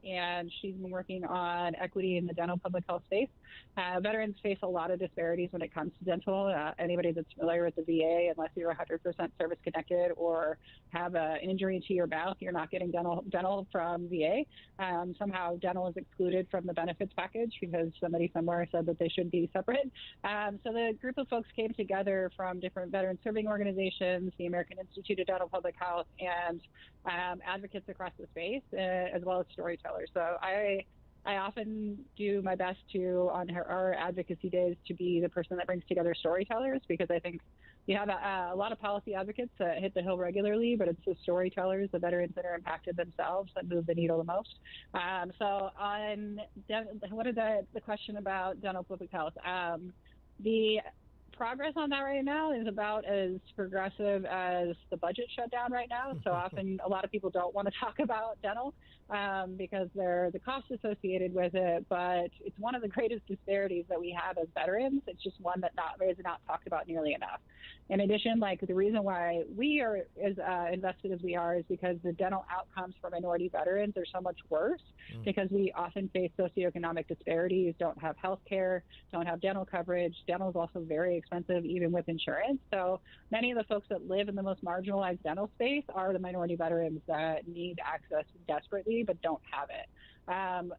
S4: and she's been working on equity in the dental public health space. Veterans face a lot of disparities when it comes to dental. Anybody that's familiar with the VA, unless you're 100% service connected or have an injury to your mouth, you're not getting dental from VA. Somehow dental is excluded from the benefits package because somebody somewhere said that they should be separate. So the group of folks came together from different veteran serving organizations, the American Institute of Dental Public Health, and advocates across the space, as well as storytellers. So I often do my best to, on our advocacy days, to be the person that brings together storytellers, because I think you have a lot of policy advocates that hit the Hill regularly, but it's the storytellers, the veterans that are impacted themselves, that move the needle the most. So on what is the question about dental public health? The progress on that right now is about as progressive as the budget shutdown right now. So often a lot of people don't want to talk about dental because they're the costs associated with it, but it's one of the greatest disparities that we have as veterans. It's just one that is not talked about nearly enough. In addition, the reason why we are as invested as we are is because the dental outcomes for minority veterans are so much worse because we often face socioeconomic disparities, don't have health care, don't have dental coverage. Dental is also very expensive, even with insurance. So many of the folks that live in the most marginalized dental space are the minority veterans that need access desperately but don't have it.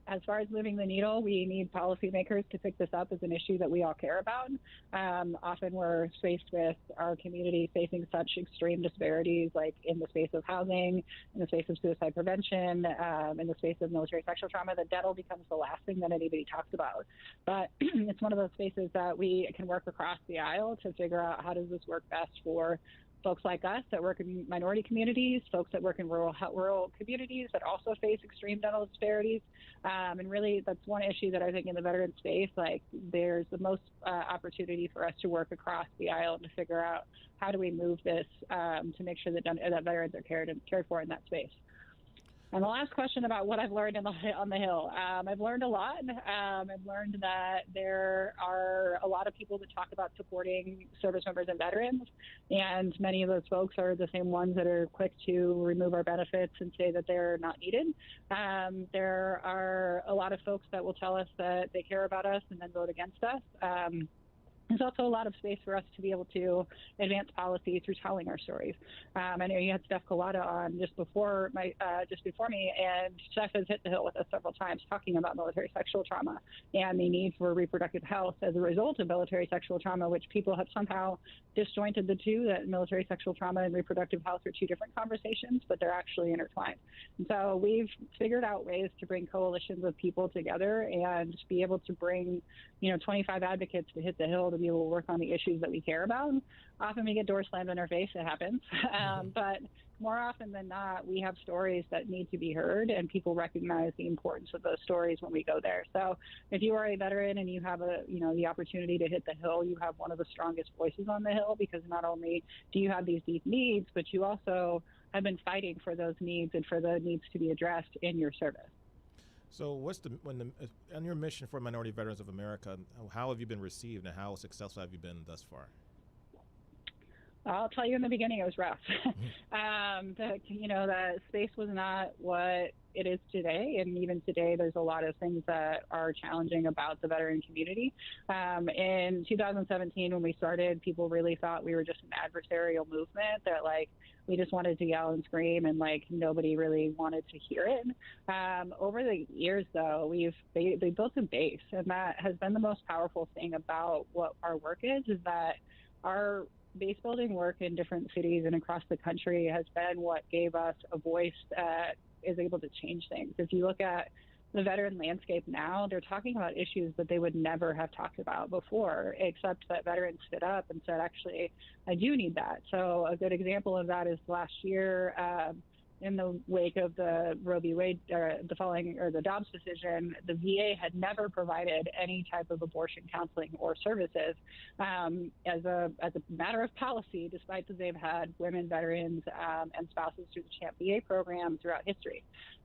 S4: As far as moving the needle, we need policymakers to pick this up as an issue that we all care about. Often we're faced with our community facing such extreme disparities, like in the space of housing, in the space of suicide prevention, in the space of military sexual trauma, that dental becomes the last thing that anybody talks about. But it's one of those spaces that we can work across the aisle to figure out how does this work best for folks like us that work in minority communities, folks that work in rural communities that also face extreme dental disparities. And really, that's one issue that I think in the veteran space, there's the most opportunity for us to work across the aisle to figure out how do we move this to make sure that veterans are cared for in that space. And the last question about what I've learned on the Hill. I've learned a lot. I've learned that there are a lot of people that talk about supporting service members and veterans, and many of those folks are the same ones that are quick to remove our benefits and say that they're not needed. There are a lot of folks that will tell us that they care about us and then vote against us. There's also a lot of space for us to be able to advance policy through telling our stories. I know you had Steph Kalota on just before me, and Steph has hit the hill with us several times talking about military sexual trauma and the need for reproductive health as a result of military sexual trauma, which people have somehow disjointed the two, that military sexual trauma and reproductive health are two different conversations, but they're actually intertwined. And so we've figured out ways to bring coalitions of people together and be able to bring, 25 advocates to hit the hill to be able to work on the issues that we care about. Often we get doors slammed in our face. It happens. But more often than not, we have stories that need to be heard, and people recognize the importance of those stories when we go there. So if you are a veteran and you have the opportunity to hit the hill, you have one of the strongest voices on the hill, because not only do you have these deep needs, but you also have been fighting for those needs and for the needs to be addressed in your service.
S1: So on your mission for Minority Veterans of America, how have you been received and how successful have you been thus far?
S4: I'll tell you, in the beginning, it was rough. The space was not what it is today. And even today, there's a lot of things that are challenging about the veteran community. In 2017, when we started, people really thought we were just an adversarial movement, that we just wanted to yell and scream, and nobody really wanted to hear it. Over the years, though, they built a base, and that has been the most powerful thing about what our work is that our base building work in different cities and across the country has been what gave us a voice that is able to change things. If you look at the veteran landscape now, they're talking about issues that they would never have talked about before, except that veterans stood up and said, actually, I do need that. So a good example of that is last year, in the wake of the Roe v. Wade, the Dobbs decision, the VA had never provided any type of abortion counseling or services as a matter of policy, despite that they've had women veterans and spouses through the CHAMP VA program throughout history.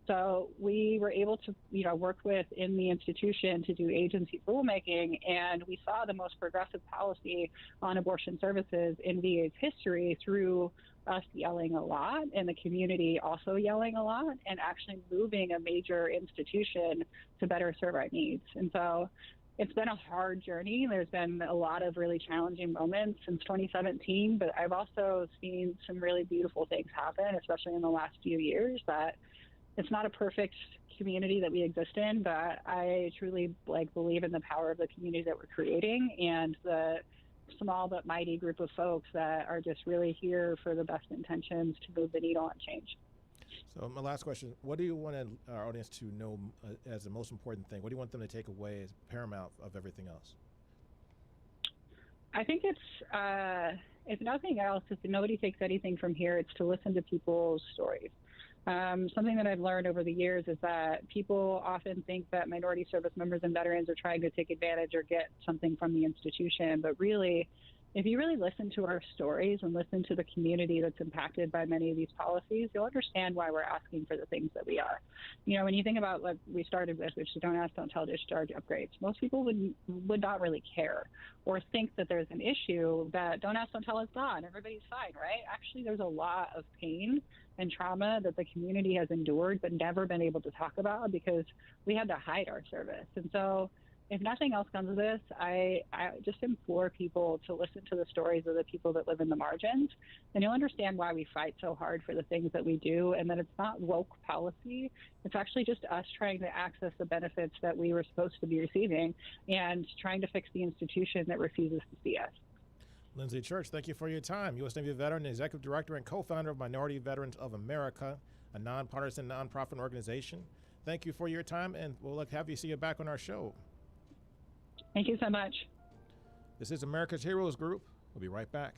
S4: So we were able to, work within the institution to do agency rulemaking, and we saw the most progressive policy on abortion services in VA's history through us yelling a lot and the community also yelling a lot and actually moving a major institution to better serve our needs. And so it's been a hard journey. There's been a lot of really challenging moments since 2017, but I've also seen some really beautiful things happen, especially in the last few years. That it's not a perfect community that we exist in, but I truly believe in the power of the community that we're creating and the small but mighty group of folks that are just really here for the best intentions to move the needle on change.
S1: So my last question, what do you want our audience to know as the most important thing? What do you want them to take away as paramount of everything else?
S4: I think it's, if nothing else, if nobody takes anything from here, it's to listen to people's stories. Something that I've learned over the years is that people often think that minority service members and veterans are trying to take advantage or get something from the institution. But really, if you really listen to our stories and listen to the community that's impacted by many of these policies, you'll understand why we're asking for the things that we are. When you think about what we started with, which is don't ask, don't tell discharge upgrades, most people would not really care or think that there's an issue that don't ask, don't tell is gone. Everybody's fine, right? Actually, there's a lot of pain and trauma that the community has endured but never been able to talk about because we had to hide our service. And so if nothing else comes of this, I just implore people to listen to the stories of the people that live in the margins, and you'll understand why we fight so hard for the things that we do, and that it's not woke policy. It's actually just us trying to access the benefits that we were supposed to be receiving and trying to fix the institution that refuses to see us.
S1: Lindsay Church, thank you for your time. U.S. Navy veteran, executive director, and co-founder of Minority Veterans of America, a nonpartisan nonprofit organization. Thank you for your time, and we'll have you see you back on our show.
S4: Thank you so much.
S1: This is America's Heroes Group. We'll be right back.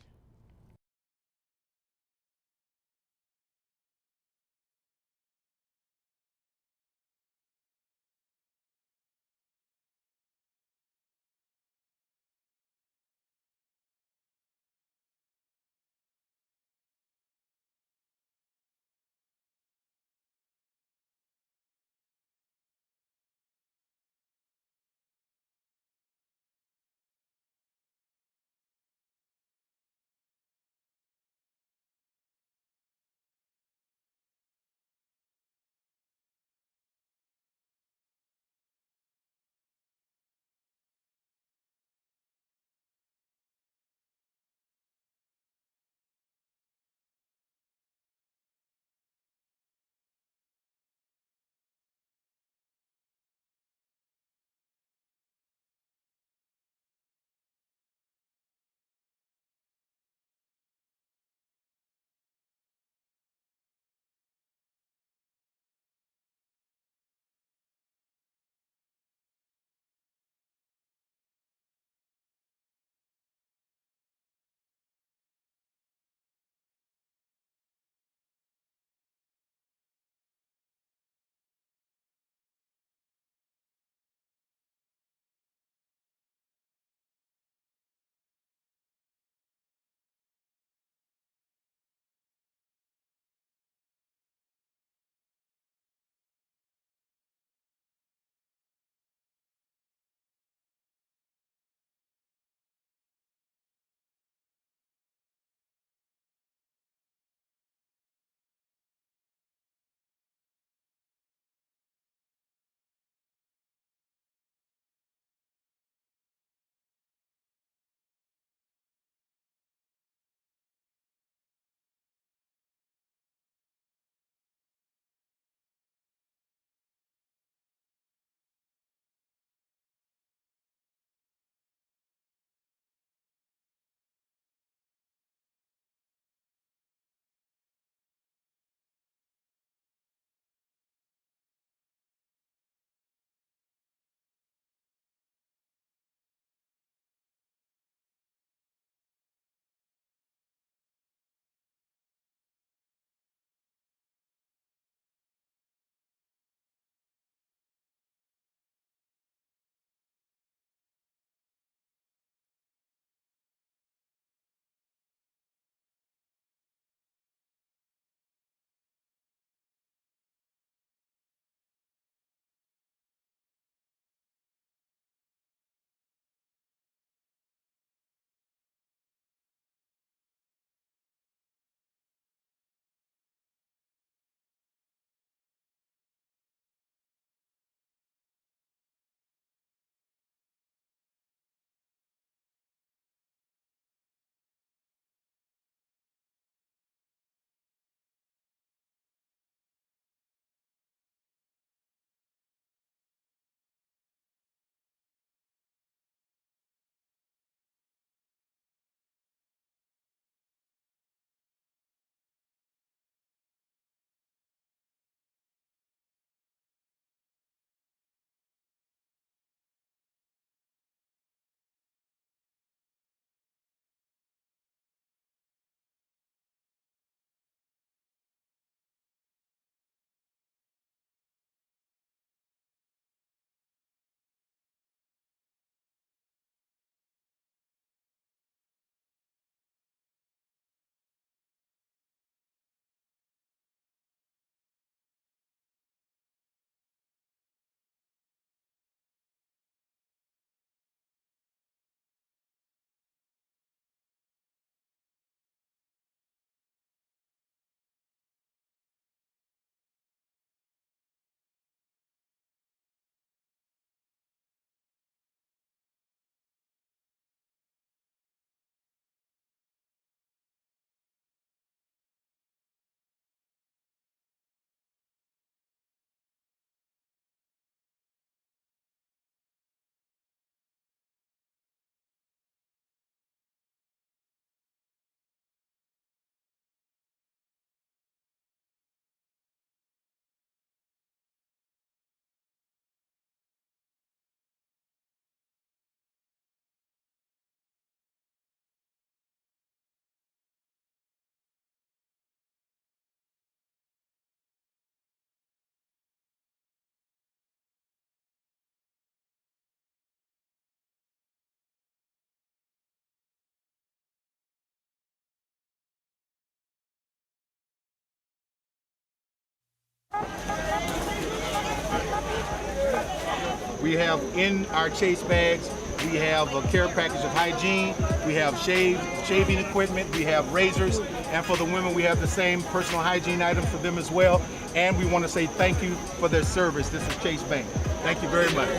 S5: We have in our Chase bags, we have a care package of hygiene, we have shaving equipment, we have razors, and for the women we have the same personal hygiene items for them as well. And we want to say thank you for their service. This is Chase Bank. Thank you very much.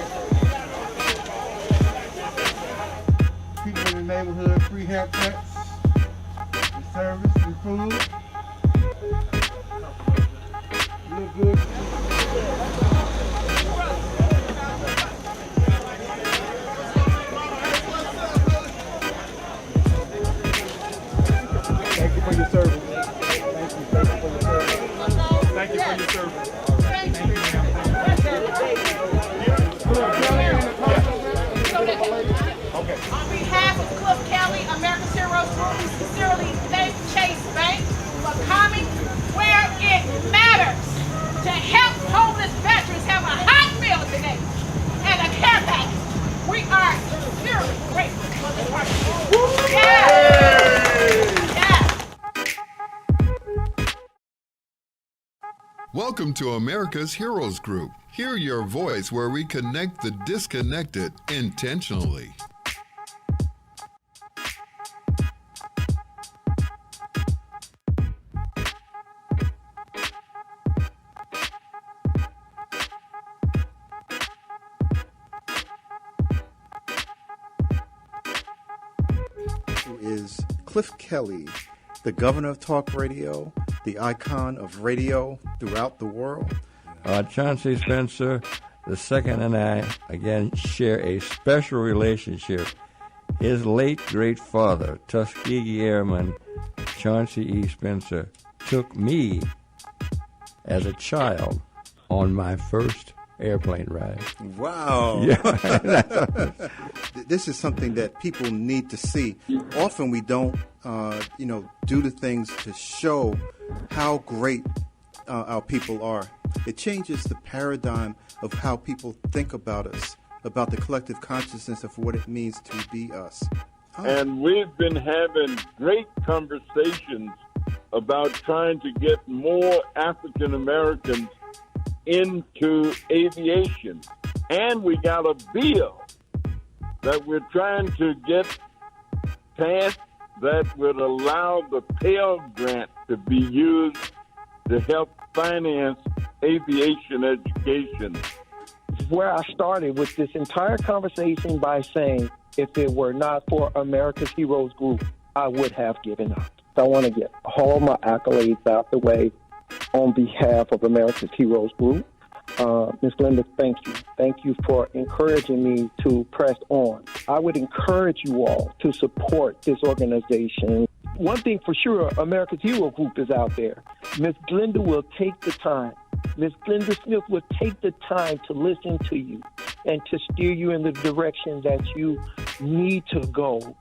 S5: People in the neighborhood, free haircuts, free service, free food. Look good. Thank you for your service. Thank you for your service. Thank you for your service. Thank you, ma'am. Okay.
S6: On behalf of Cliff Kelley, America's Heroes Group, we sincerely thank Chase Bank for coming where it matters to help homeless veterans have a hot meal today and a care package. We are sincerely grateful for this partnership. Yes. Yes.
S7: Welcome to America's Heroes Group. Hear your voice where we connect the disconnected intentionally.
S8: Who is Cliff Kelley, the governor of talk radio, the icon of radio throughout the world.
S3: Chauncey Spencer II and I, again, share a special relationship. His late great father, Tuskegee Airman Chauncey E. Spencer, took me as a child on my first airplane ride.
S8: Wow.
S3: Yeah.
S8: This is something that people need to see. Often we don't, do the things to show how great our people are. It changes the paradigm of how people think about us, about the collective consciousness of what it means to be us. Oh.
S9: And we've been having great conversations about trying to get more African Americans into aviation. And we got a bill that we're trying to get passed that would allow the Pell Grant to be used to help finance aviation education.
S10: This is where I started with this entire conversation by saying, if it were not for America's Heroes Group, I would have given up. So I want to get all my accolades out the way on behalf of America's Heroes Group. Ms. Glenda, thank you. Thank you for encouraging me to press on. I would encourage you all to support this organization. One thing for sure, America's Hero Group is out there. Ms. Glenda will take the time. Ms. Glenda Smith will take the time to listen to you and to steer you in the direction that you need to go.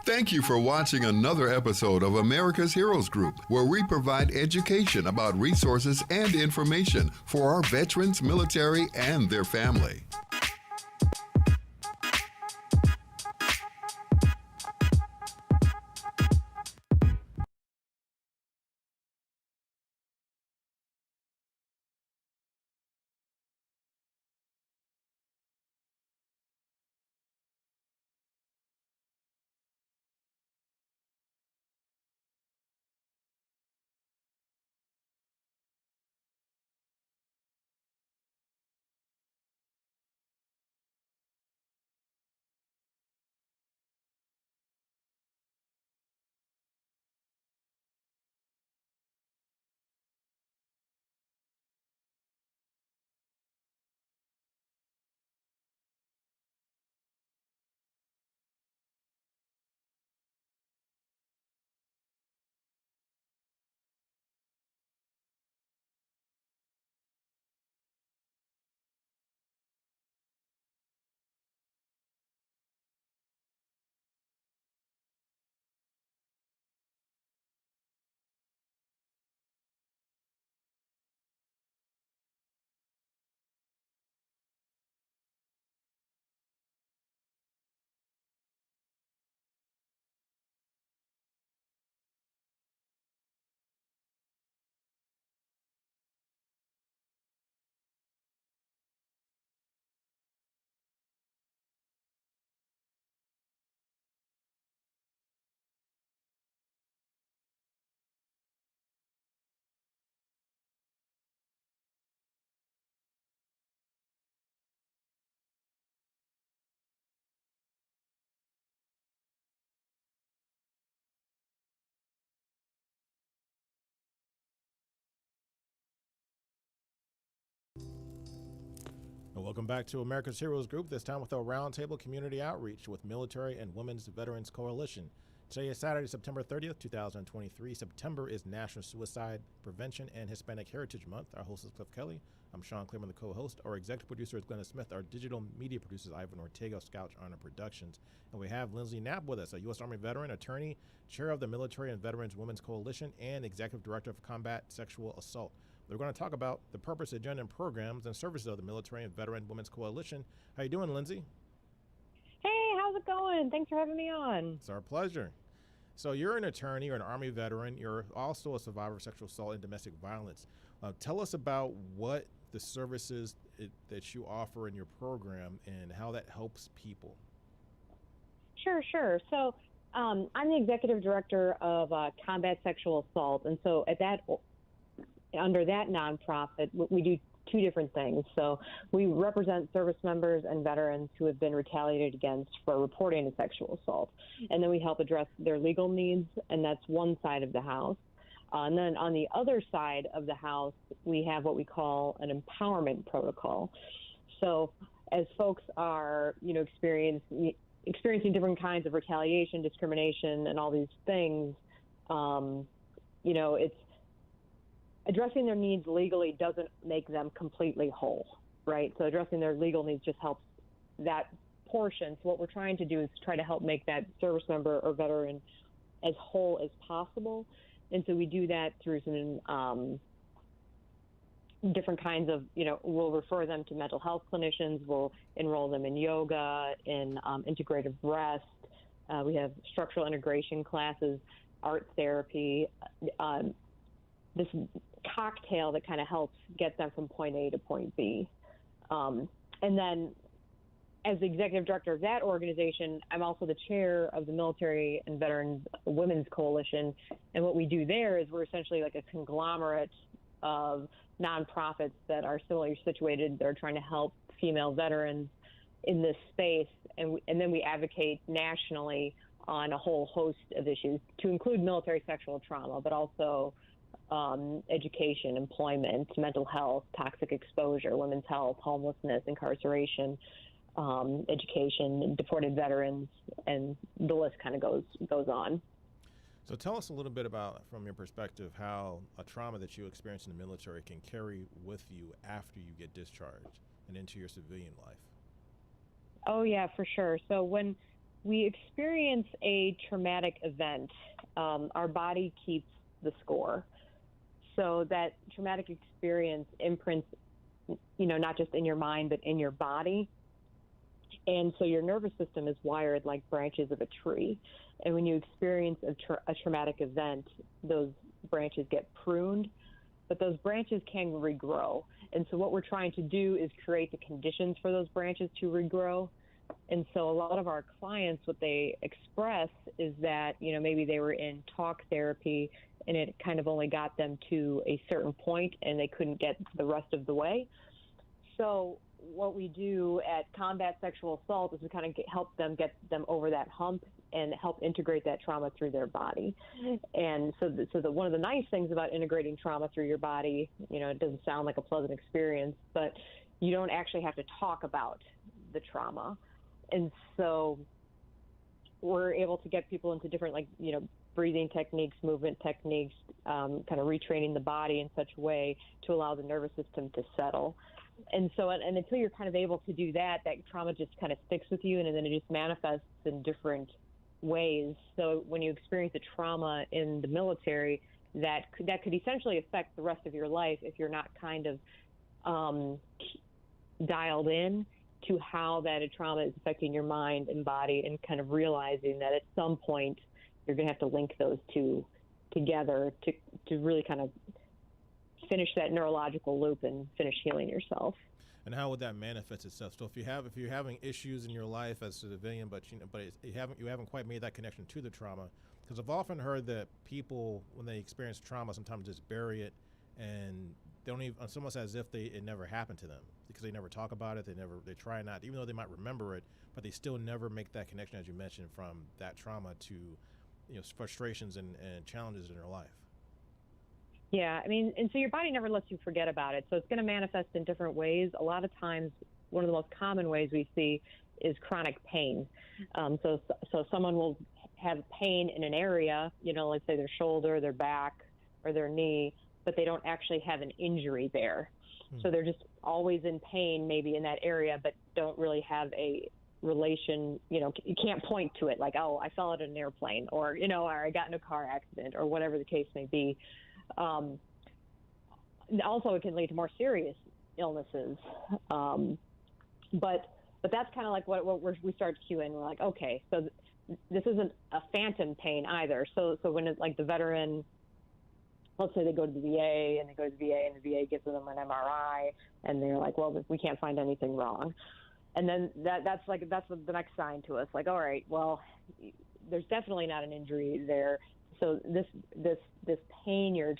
S7: Thank you for watching another episode of America's Heroes Group, where we provide education about resources and information for our veterans, military, and their family.
S1: Well, welcome back to America's Heroes Group, this time with a roundtable community outreach with Military and Women's Veterans Coalition. Today is Saturday, September 30th, 2023. September is National Suicide Prevention and Hispanic Heritage Month. Our host is Kelley. I'm Sean Claiborne, the co-host. Our executive producer is Glenda Smith. Our digital media producer is Ivan Ortega of Scout Honor Productions. And we have Lindsay Knapp with us, a U.S. Army veteran, attorney, chair of the Military and Veterans Women's Coalition, and executive director of Combat Sexual Assault. We're going to talk about the purpose, agenda, and programs and services of the Military and Veteran Women's Coalition. How you doing, Lindsay?
S11: Hey, how's it going? Thanks for having me on.
S1: It's our pleasure. So you're an attorney, you're an Army veteran, you're also a survivor of sexual assault and domestic violence. Tell us about what the services that you offer in your program and how that helps people.
S11: Sure. So I'm the executive director of Combat Sexual Assault, and so under that nonprofit, we do two different things. So we represent service members and veterans who have been retaliated against for reporting a sexual assault. And then we help address their legal needs, and that's one side of the house. And then on the other side of the house, we have what we call an empowerment protocol. So as folks are, experiencing different kinds of retaliation, discrimination, and all these things, it's addressing their needs legally doesn't make them completely whole, right? So addressing their legal needs just helps that portion. So what we're trying to do is try to help make that service member or veteran as whole as possible. And so we do that through some different kinds of, we'll refer them to mental health clinicians, we'll enroll them in yoga, in integrative rest. We have structural integration classes, art therapy, this cocktail that kind of helps get them from point A to point B. And then as the executive director of that organization, I'm also the chair of the Military and Veterans Women's Coalition. And what we do there is we're essentially like a conglomerate of nonprofits that are similarly situated. They're trying to help female veterans in this space. And then we advocate nationally on a whole host of issues, to include military sexual trauma, but also education, employment, mental health, toxic exposure, women's health, homelessness, incarceration, education, deported veterans, and the list kind of goes on.
S1: So tell us a little bit about, from your perspective, how a trauma that you experience in the military can carry with you after you get discharged and into your civilian life.
S11: Oh, yeah, for sure. So when we experience a traumatic event, our body keeps the score. So that traumatic experience imprints, not just in your mind, but in your body. And so your nervous system is wired like branches of a tree. And when you experience a traumatic event, those branches get pruned, but those branches can regrow. And so what we're trying to do is create the conditions for those branches to regrow. And so a lot of our clients, what they express is that, maybe they were in talk therapy and it kind of only got them to a certain point and they couldn't get the rest of the way. So what we do at Combat Sexual Assault is we kind of help them get them over that hump and help integrate that trauma through their body. And so one of the nice things about integrating trauma through your body, it doesn't sound like a pleasant experience, but you don't actually have to talk about the trauma. And so we're able to get people into different, breathing techniques, movement techniques, kind of retraining the body in such a way to allow the nervous system to settle. And so, and until you're kind of able to do that, that trauma just kind of sticks with you, and then it just manifests in different ways. So when you experience a trauma in the military, that could essentially affect the rest of your life if you're not kind of dialed in to how that trauma is affecting your mind and body, and kind of realizing that at some point you're going to have to link those two together to really kind of finish that neurological loop and finish healing yourself.
S1: And how would that manifest itself? So if you're having issues in your life as a civilian, but you haven't quite made that connection to the trauma, because I've often heard that people, when they experience trauma, sometimes just bury it and they don't even, it's almost as if it never happened to them, because they never talk about it. They try not, even though they might remember it, but they still never make that connection, as you mentioned, from that trauma to frustrations and challenges in their life.
S11: Yeah, I mean, and so your body never lets you forget about it. So it's going to manifest in different ways. A lot of times one of the most common ways we see is chronic pain. So someone will have pain in an area, let's say their shoulder, their back, or their knee, but they don't actually have an injury there. So they're just always in pain, maybe in that area, but don't really have a relation, you can't point to it like, oh, I fell out of an airplane, or, or I got in a car accident, or whatever the case may be. Also, it can lead to more serious illnesses. But that's kind of like what we start cueing. We're like, okay, so this isn't a phantom pain either. So when it's like the veteran, let's say they go to the VA and the VA gives them an MRI and they're like, well, we can't find anything wrong. And then that's the next sign to us. Like, all right, well, there's definitely not an injury there. So this pain you're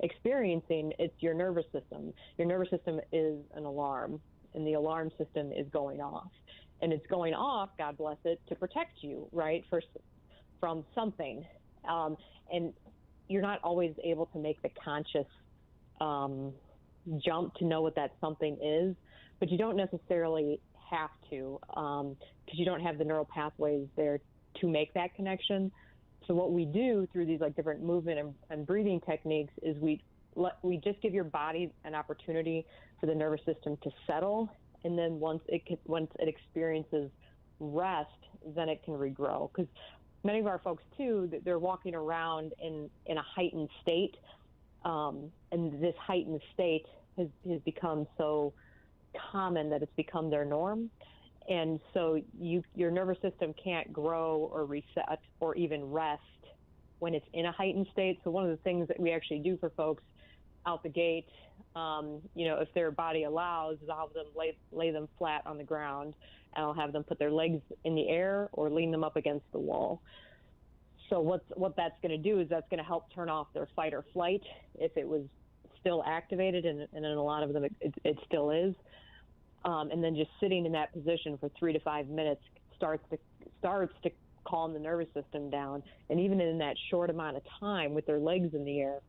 S11: experiencing, it's your nervous system. Your nervous system is an alarm, and the alarm system is going off. And it's going off, God bless it, to protect you, right, from something. And you're not always able to make the conscious jump to know what that something is, but you don't necessarily have to, because you don't have the neural pathways there to make that connection. So what we do through these like different movement and breathing techniques is we just give your body an opportunity for the nervous system to settle, and then once it experiences rest, then it can regrow. Because many of our folks too, they're walking around in a heightened state, and this heightened state has become so common that it's become their norm. And so your nervous system can't grow or reset or even rest when it's in a heightened state. So one of the things that we actually do for folks out the gate, if their body allows, is I'll have them lay them flat on the ground, and I'll have them put their legs in the air or lean them up against the wall. So what that's going to do is that's going to help turn off their fight or flight if it was still activated, and in a lot of them it still is. And then just sitting in that position for 3 to 5 minutes starts to calm the nervous system down. And even in that short amount of time with their legs in the air,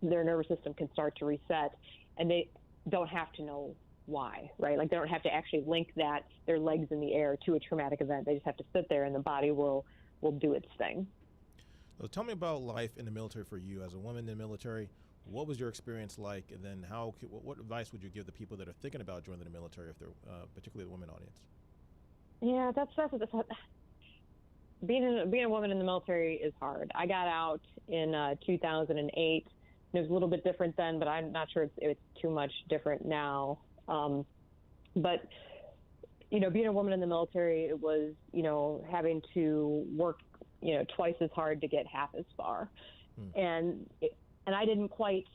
S11: their nervous system can start to reset, and they don't have to know why, right? Like they don't have to actually link their legs in the air to a traumatic event. They just have to sit there and the body will do its thing.
S1: So tell me about life in the military for you as a woman in the military. What was your experience like, and then what advice would you give the people that are thinking about joining the military, if they're particularly the women audience?
S11: Yeah, that's being a woman in the military is hard. I got out in 2008. It was a little bit different then, but I'm not sure it's too much different now. But being a woman in the military, it was having to work twice as hard to get half as far, and I didn't quite,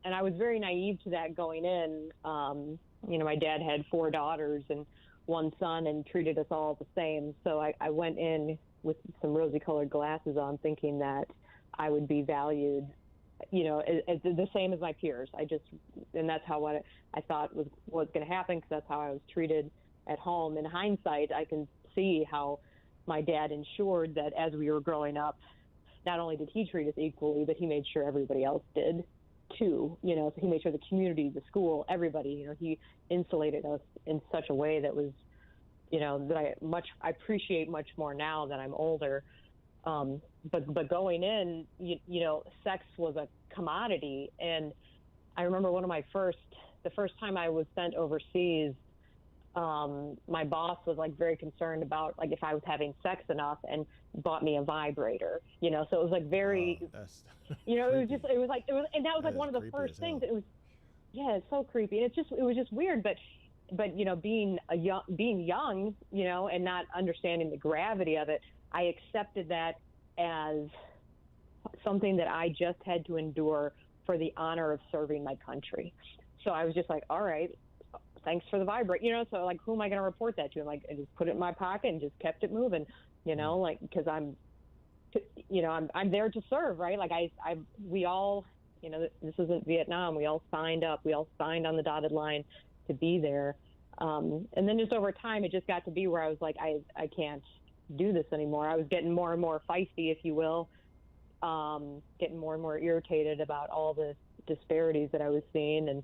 S11: and I was very naive to that going in. My dad had 4 daughters and 1 son and treated us all the same. So I went in with some rosy-colored glasses on, thinking that I would be valued, the same as my peers. And that's how what I thought was going to happen, because that's how I was treated at home. In hindsight, I can see how my dad ensured that as we were growing up, not only did he treat us equally, but he made sure everybody else did too. So he made sure the community, the school, everybody, he insulated us in such a way that was, that I appreciate much more now that I'm older. But going in, sex was a commodity. And I remember the first time I was sent overseas, my boss was very concerned about if I was having sex enough, and bought me a vibrator, so it was very, it was and that was one of the first things. It was, it's so creepy. And it was just weird, but being young, and not understanding the gravity of it, I accepted that as something that I just had to endure for the honor of serving my country. So I was just like, all right, thanks for the vibrator, so who am I going to report that to? I just put it in my pocket and just kept it moving, because I'm there to serve, right? We all, this isn't Vietnam. We all signed up. We all signed on the dotted line to be there. And then just over time, it just got to be where I was like, I can't do this anymore. I was getting more and more feisty, if you will, getting more and more irritated about all the disparities that I was seeing. And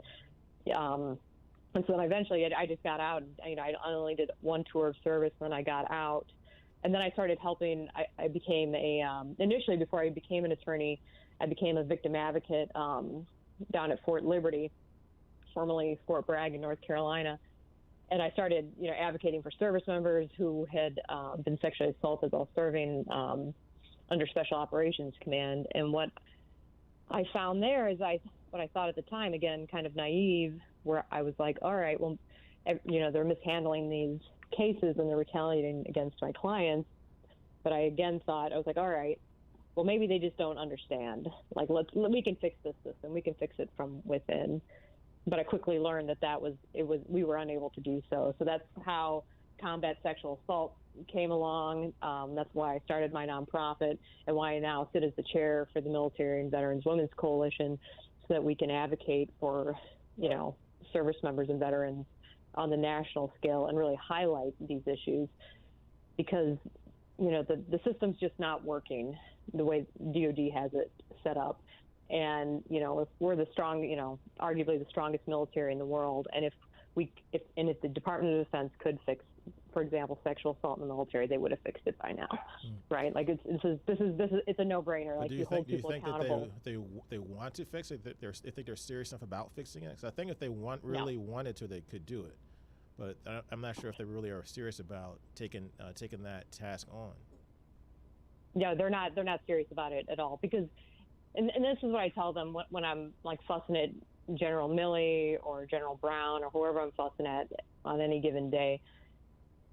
S11: And so then eventually I just got out. And, I only did one tour of service, then I got out. And then I started helping. I became initially, before I became an attorney, I became a victim advocate down at Fort Liberty, formerly Fort Bragg in North Carolina. And I started, advocating for service members who had been sexually assaulted while serving under Special Operations Command. And what I found there is what I thought at the time, again, kind of naive, where I was like, all right, well, they're mishandling these cases and they're retaliating against my clients. But I again thought, I was like, all right, well, maybe they just don't understand. Like, we can fix this system. We can fix it from within. But I quickly learned that we were unable to do so. So that's how combat sexual assault came along. That's why I started my nonprofit and why I now sit as the chair for the Military and Veterans Women's Coalition, so that we can advocate for, service members and veterans on the national scale and really highlight these issues, because, the system's just not working the way DOD has it set up. And, if we're the strong, arguably the strongest military in the world, and if the Department of Defense could fix, for example, sexual assault in the military, they would have fixed it by now, right? Like it's a no-brainer. Like, you hold people accountable.
S1: That they want to fix it? They think they're serious enough about fixing it? Because I think if they wanted to, they could do it. But I'm not sure if they really are serious about taking that task on.
S11: No, they're not serious about it at all, because. And this is what I tell them when I'm like fussing at General Milley or General Brown or whoever I'm fussing at on any given day.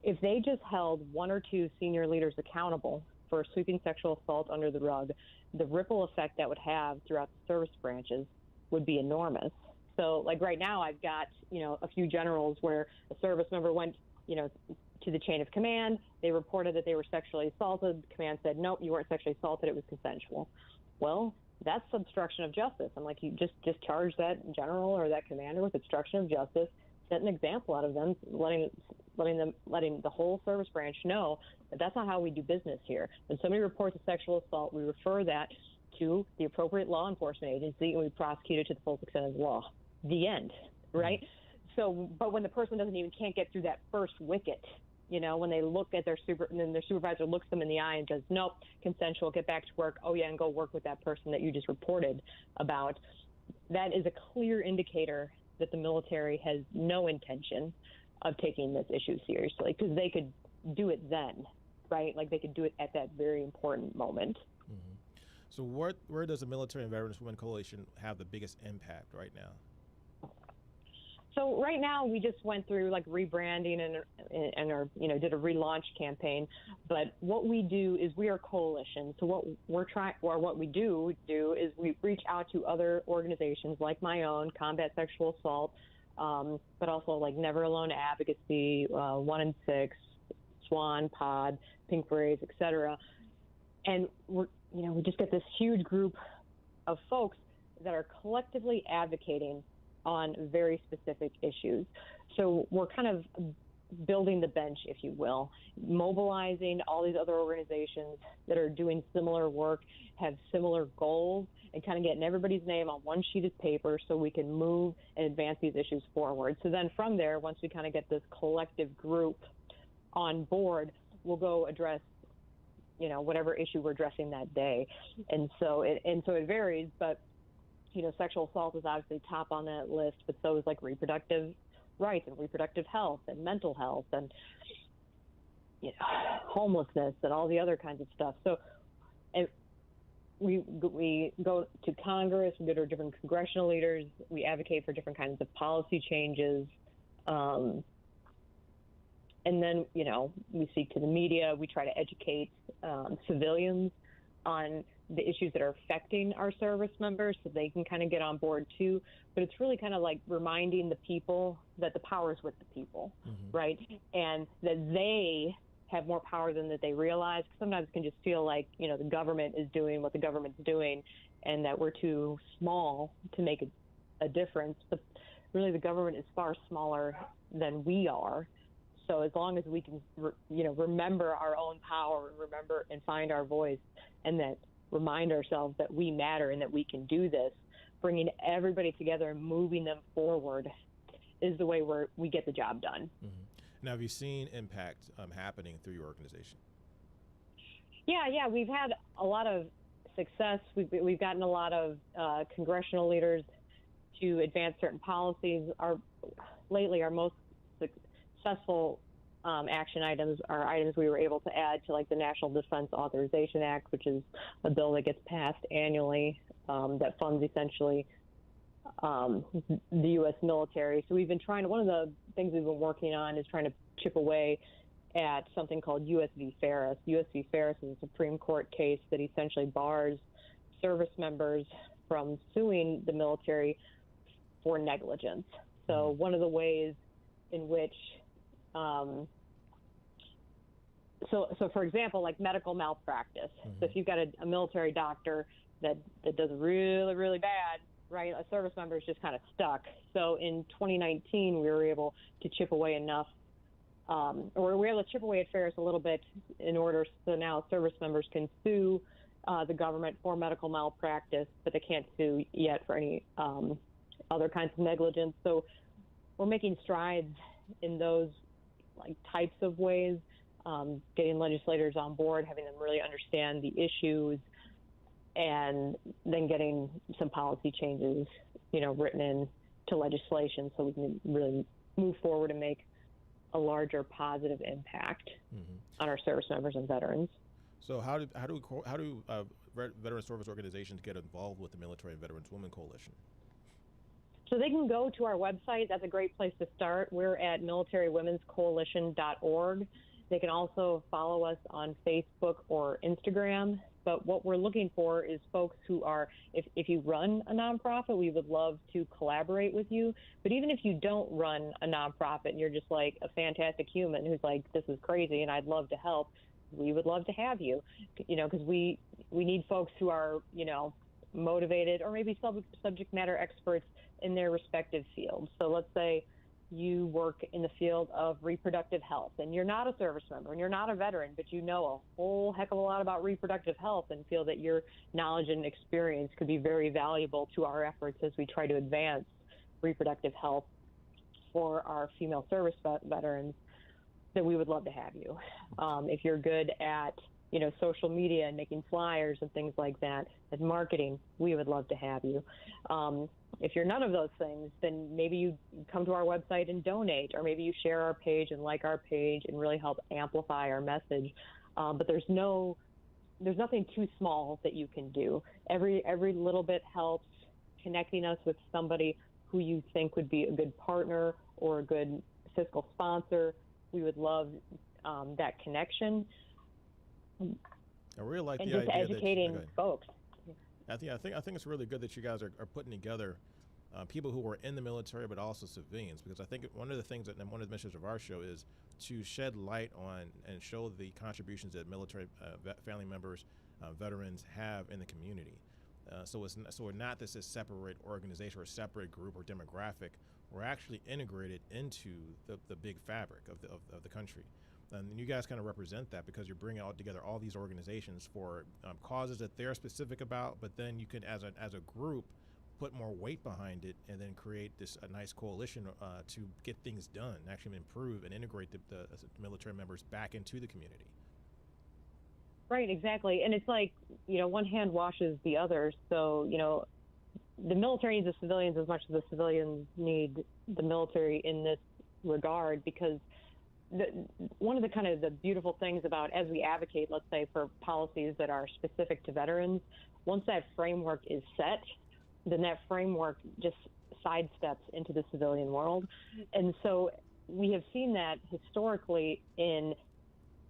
S11: If they just held one or two senior leaders accountable for sweeping sexual assault under the rug, the ripple effect that would have throughout the service branches would be enormous. So, like right now, I've got, a few generals where a service member went, to the chain of command. They reported that they were sexually assaulted. The command said, nope, you weren't sexually assaulted. It was consensual. Well, that's obstruction of justice. I'm like, you just charge that general or that commander with obstruction of justice, set an example out of them, letting the whole service branch know that that's not how we do business here. When somebody reports a sexual assault, we refer that to the appropriate law enforcement agency and we prosecute it to the full extent of the law. The end, right? So, but when the person can't get through that first wicket, when they look at and then their supervisor looks them in the eye and says, nope, consensual, get back to work. Oh, yeah, and go work with that person that you just reported about. That is a clear indicator that the military has no intention of taking this issue seriously, because they could do it then, right? Like, they could do it at that very important moment.
S1: Mm-hmm. So where does the Military and Veterans Women Coalition have the biggest impact right now?
S11: So right now we just went through like rebranding and our did a relaunch campaign. But what we do is we are a coalition. So what we do is we reach out to other organizations like my own, Combat Sexual Assault, but also like Never Alone Advocacy, 1 in 6, SWAN, POD, Pink Berets, etc. And we just get this huge group of folks that are collectively advocating on very specific issues. So we're kind of building the bench, if you will, mobilizing all these other organizations that are doing similar work, have similar goals, and kind of getting everybody's name on one sheet of paper so we can move and advance these issues forward. So then from there, once we kind of get this collective group on board, we'll go address whatever issue we're addressing that day. And so it varies, but sexual assault is obviously top on that list, but so is like reproductive rights and reproductive health and mental health and homelessness and all the other kinds of stuff. So we go to Congress, we go to different congressional leaders, we advocate for different kinds of policy changes. And then, we speak to the media, we try to educate civilians on the issues that are affecting our service members so they can kind of get on board too. But it's really kind of like reminding the people that the power is with the people, right? And that they have more power than that they realize. Sometimes it can just feel like, the government is doing what the government's doing and that we're too small to make a difference. But really the government is far smaller than we are. So as long as we can, remember our own power, remember and find our voice, and that remind ourselves that we matter and that we can do this, bringing everybody together and moving them forward is the way we get the job done.
S1: Now, have you seen impact happening through your organization?
S11: Yeah, we've had a lot of success. We've gotten a lot of congressional leaders to advance certain policies. Lately, our most successful action items are items we were able to add to, like the National Defense Authorization Act, which is a bill that gets passed annually that funds essentially the U.S. military. So we've been one of the things we've been working on is trying to chip away at something called U.S. v. Ferris. U.S. v. Ferris is a Supreme Court case that essentially bars service members from suing the military for negligence. So one of the ways in which, so for example, like medical malpractice. So if you've got a military doctor that does really, really bad, right, a service member is just kind of stuck. So in 2019, we were able to chip away enough, or we were able to chip away at Ferris a little bit in order so now service members can sue the government for medical malpractice, but they can't sue yet for any other kinds of negligence. So we're making strides in those types of ways, getting legislators on board, having them really understand the issues, and then getting some policy changes, written into legislation so we can really move forward and make a larger positive impact on our service members and veterans.
S1: So how do veteran service organizations get involved with the Military and Veterans Women Coalition?
S11: So they can go to our website. That's a great place to start. We're at militarywomen'scoalition.org. They can also follow us on Facebook or Instagram. But what we're looking for is folks who are, if you run a nonprofit, we would love to collaborate with you. But even if you don't run a nonprofit and you're just like a fantastic human who's like, this is crazy and I'd love to help, we would love to have you, because we need folks who are, motivated or maybe subject matter experts in their respective fields. So let's say you work in the field of reproductive health and you're not a service member and you're not a veteran, but you know a whole heck of a lot about reproductive health and feel that your knowledge and experience could be very valuable to our efforts as we try to advance reproductive health for our female service veterans, then we would love to have you. If you're good at social media and making flyers and things like that, and marketing, we would love to have you. If you're none of those things, then maybe you come to our website and donate, or maybe you share our page and like our page and really help amplify our message. But there's nothing too small that you can do. Every little bit helps. Connecting us with somebody who you think would be a good partner or a good fiscal sponsor, we would love that connection.
S1: I really like
S11: and
S1: the
S11: just
S1: idea
S11: educating
S1: that
S11: folks.
S1: I think it's really good that you guys are putting together people who are in the military, but also civilians, because I think one of the things and one of the missions of our show is to shed light on and show the contributions that military family members, veterans have in the community. So we're not this separate organization or a separate group or demographic. We're actually integrated into the big fabric of the country. And you guys kind of represent that because you're bringing together all these organizations for causes that they're specific about, but then you can, as a group, put more weight behind it and then create a nice coalition to get things done, actually improve and integrate the military members back into the community.
S11: Right, exactly. And it's like, one hand washes the other. So, the military needs the civilians as much as the civilians need the military in this regard, because one of the kind of the beautiful things about as we advocate, let's say, for policies that are specific to veterans, once that framework is set, then that framework just sidesteps into the civilian world. And so we have seen that historically in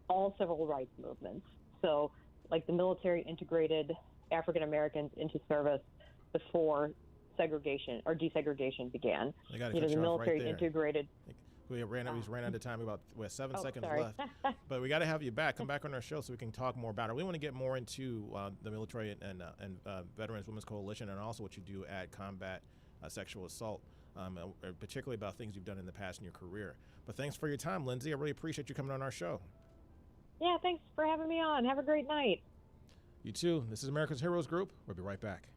S11: all civil rights movements. So like the military integrated African Americans into service before segregation or desegregation began.
S1: The
S11: military
S1: right
S11: integrated.
S1: We ran out of time. We have 7 seconds
S11: sorry.
S1: left, but we got to have you back. Come back on our show so we can talk more about it. We want to get more into the military and Veterans Women's Coalition, and also what you do at combat sexual assault, particularly about things you've done in the past in your career. But thanks for your time, Lindsay. I really appreciate you coming on our show.
S11: Yeah, thanks for having me on. Have a great night.
S1: You too. This is America's Heroes Group. We'll be right back.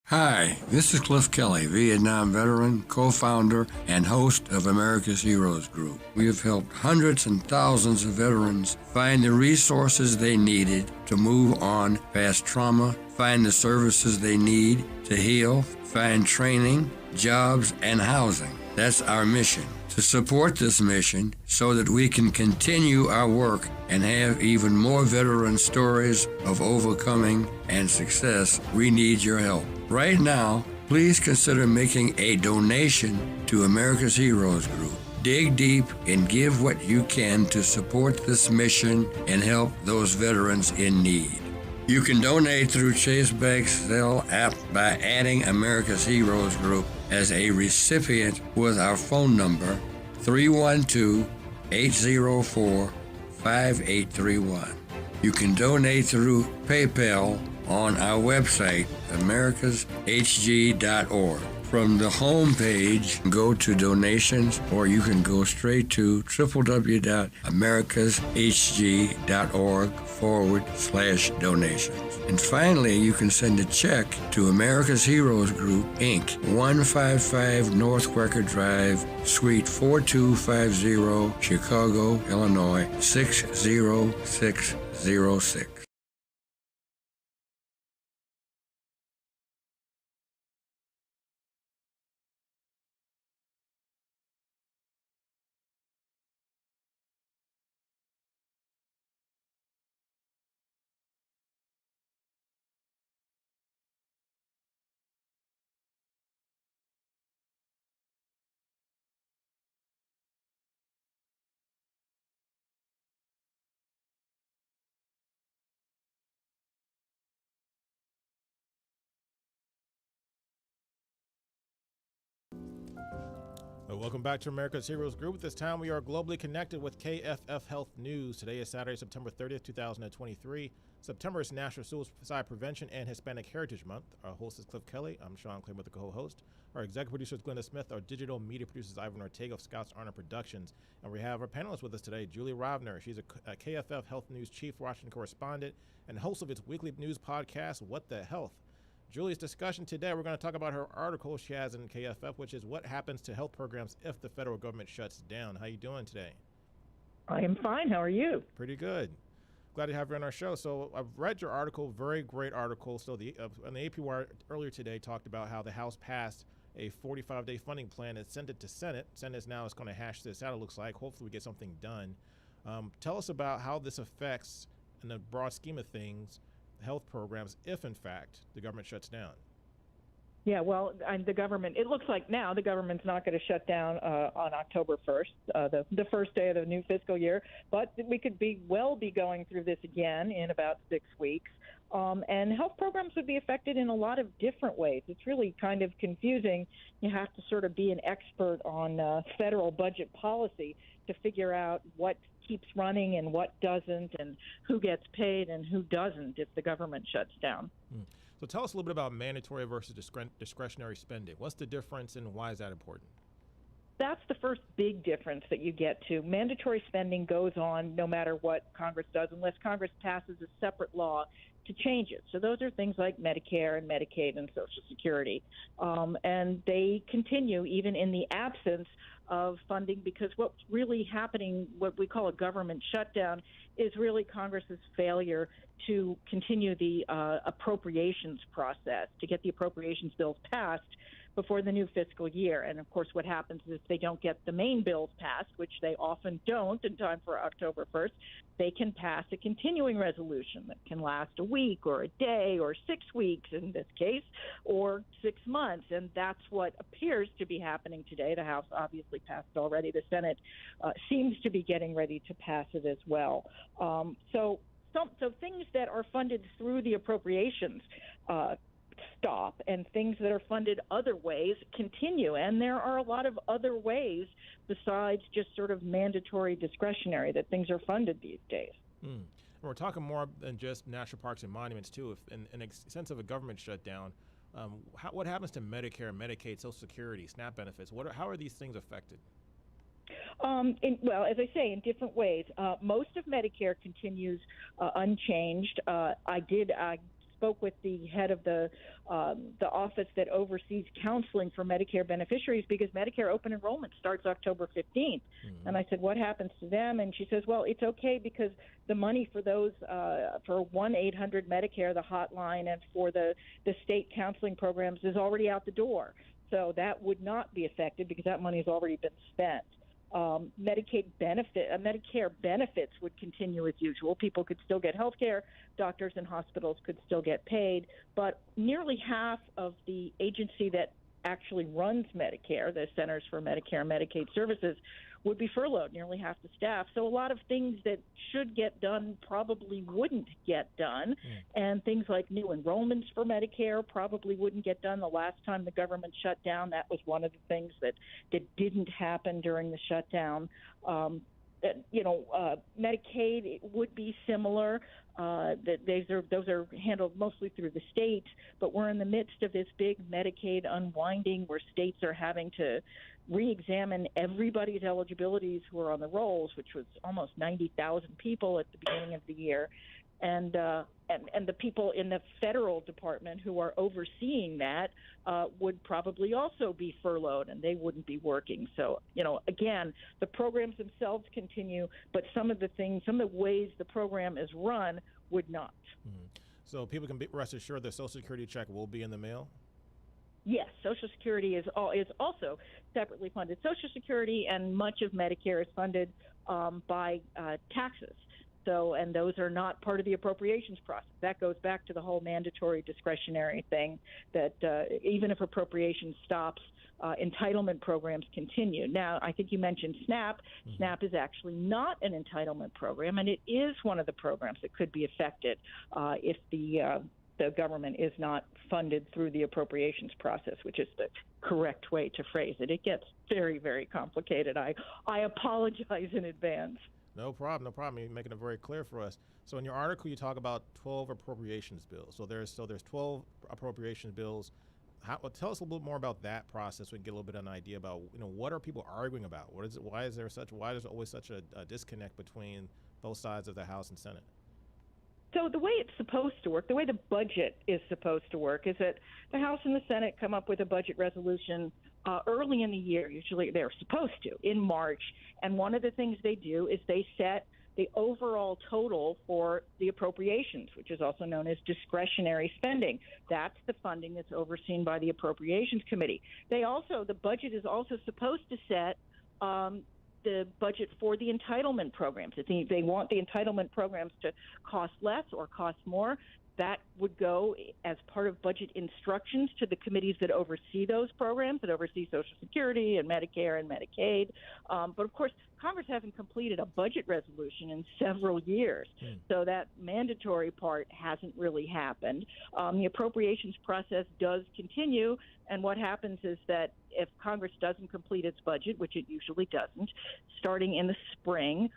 S3: Hi, this is Cliff Kelley, Vietnam veteran, co-founder, and host of America's Heroes Group. We have helped hundreds and thousands of veterans find the resources they needed to move on past trauma, find the services they need to heal, find training, jobs, and housing. That's our mission. To support this mission so that we can continue our work and have even more veteran stories of overcoming and success, we need your help. Right now, please consider making a donation to America's Heroes Group. Dig deep and give what you can to support this mission and help those veterans in need. You can donate through Chase Bank's Zelle app by adding America's Heroes Group as a recipient with our phone number 312-804-5831. You can donate through PayPal on our website, americashg.org. From the home page, go to donations, or you can go straight to www.americashg.org/donations. And finally, you can send a check to America's Heroes Group, Inc., 155 North Quaker Drive, Suite 4250, Chicago, Illinois, 60606.
S1: Welcome back to America's Heroes Group. This time we are globally connected with KFF Health News. Today is Saturday, September 30th, 2023. September is National Suicide Prevention and Hispanic Heritage Month. Our host is Cliff Kelley. I'm Sean Claiborne with the co-host. Our executive producer is Glenda Smith. Our digital media producer is Ivan Ortega of Scouts Honor Productions. And we have our panelists with us today, Julie Rovner. She's a KFF Health News Chief Washington Correspondent and host of its weekly news podcast, What the Health. Julie's discussion today, we're going to talk about her article she has in KFF, which is what happens to health programs if the federal government shuts down. How you doing today?
S12: I am fine. How are you?
S1: Pretty good. Glad to have you on our show. So I've read your article, very great article. So the AP Wire earlier today talked about how the House passed a 45-day funding plan and sent it to Senate. Senate now is going to hash this out, it looks like. Hopefully we get something done. Tell us about how this affects, in the broad scheme of things, health programs if, in fact, the government shuts down.
S12: Yeah, well, the government, it looks like now the government's not going to shut down on October 1st, the first day of the new fiscal year, but we could be going through this again in about 6 weeks. And health programs would be affected in a lot of different ways. It's really kind of confusing. You have to sort of be an expert on federal budget policy to figure out what keeps running and what doesn't, and who gets paid and who doesn't if the government shuts down.
S1: So tell us a little bit about mandatory versus discretionary spending. What's the difference and why is that important?
S12: That's the first big difference that you get to. Mandatory spending goes on no matter what Congress does, unless Congress passes a separate law to change it. So those are things like Medicare and Medicaid and Social Security. And they continue even in the absence of funding, because what's really happening, what we call a government shutdown, is really Congress's failure to continue the appropriations process, to get the appropriations bills passed before the new fiscal year. And of course, what happens is if they don't get the main bills passed, which they often don't in time for October 1st, they can pass a continuing resolution that can last a week or a day or 6 weeks in this case, or 6 months. And that's what appears to be happening today. The House obviously passed already. The Senate seems to be getting ready to pass it as well. So things that are funded through the appropriations stop, and things that are funded other ways continue. And there are a lot of other ways besides just sort of mandatory discretionary that things are funded these days.
S1: And we're talking more than just national parks and monuments too. If in a sense of a government shutdown, what happens to Medicare, Medicaid, Social Security, SNAP benefits? How are these things affected?
S12: Well, as I say, in different ways. Most of Medicare continues unchanged. I spoke with the head of the office that oversees counseling for Medicare beneficiaries because Medicare open enrollment starts October 15th. And I said, what happens to them? And she says, well, it's okay because the money for those, for 1-800-Medicare, the hotline, and for the state counseling programs is already out the door. So that would not be affected because that money has already been spent. Medicare benefits would continue as usual. People could still get health care. Doctors and hospitals could still get paid. But nearly half of the agency that actually runs Medicare, the Centers for Medicare and Medicaid Services, would be furloughed, nearly half the staff. So a lot of things that should get done probably wouldn't get done. And things like new enrollments for Medicare probably wouldn't get done. The last time the government shut down, that was one of the things that didn't happen during the shutdown. Medicaid would be similar. Those are handled mostly through the states, but we're in the midst of this big Medicaid unwinding where states are having to re-examine everybody's eligibilities who are on the rolls, which was almost 90,000 people at the beginning of the year. And the people in the federal department who are overseeing that would probably also be furloughed, and they wouldn't be working. So, again, the programs themselves continue, but some of the ways the program is run would not.
S1: So people can be rest assured the Social Security check will be in the mail?
S12: Yes, Social Security is also separately funded. Social Security and much of Medicare is funded by taxes. So, and those are not part of the appropriations process. That goes back to the whole mandatory discretionary thing that even if appropriations stops, entitlement programs continue. Now, I think you mentioned SNAP. SNAP is actually not an entitlement program, and it is one of the programs that could be affected if the government is not funded through the appropriations process, which is the correct way to phrase it. It gets very, very complicated. I apologize in advance.
S1: No problem. You're making it very clear for us. So in your article, you talk about 12 appropriations bills. So there's 12 appropriations bills. Tell us a little bit more about that process. So we can get a little bit of an idea about what are people arguing about? What is it? Why is there always such a disconnect between both sides of the House and Senate?
S12: So the way it's supposed to work, the way the budget is supposed to work, is that the House and the Senate come up with a budget resolution early in the year. Usually they're supposed to, in March. And one of the things they do is they set the overall total for the appropriations, which is also known as discretionary spending. That's the funding that's overseen by the Appropriations Committee. The budget is also supposed to set the budget for the entitlement programs. If they want the entitlement programs to cost less or cost more, that would go as part of budget instructions to the committees that oversee those programs, that oversee Social Security and Medicare and Medicaid. But of course, Congress hasn't completed a budget resolution in several years, so that mandatory part hasn't really happened. The appropriations process does continue, and what happens is that if Congress doesn't complete its budget, which it usually doesn't, starting in the spring,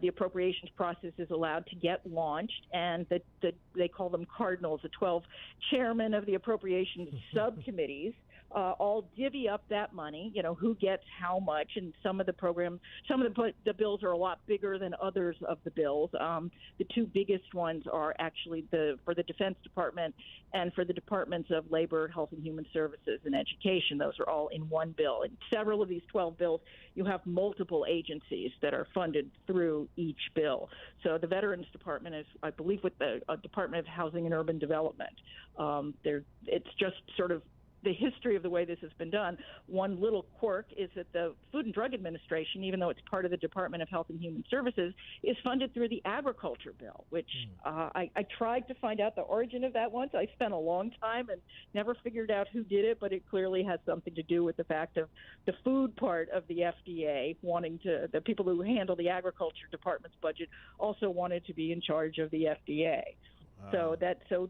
S12: the appropriations process is allowed to get launched, and they call them cardinals, the 12 chairmen of the appropriations subcommittees, all divvy up that money, who gets how much, and some of the bills are a lot bigger than others of the bills. The two biggest ones are actually for the Defense Department and for the Departments of Labor, Health and Human Services, and Education. Those are all in one bill. In several of these 12 bills, you have multiple agencies that are funded through each bill. So the Veterans Department is, I believe, with the Department of Housing and Urban Development. It's just sort of the history of the way this has been done. One little quirk is that the Food and Drug Administration, even though it's part of the Department of Health and Human Services, is funded through the Agriculture Bill, which I tried to find out the origin of that once. I spent a long time and never figured out who did it, but it clearly has something to do with the fact of the food part of the FDA the people who handle the Agriculture Department's budget also wanted to be in charge of the FDA. So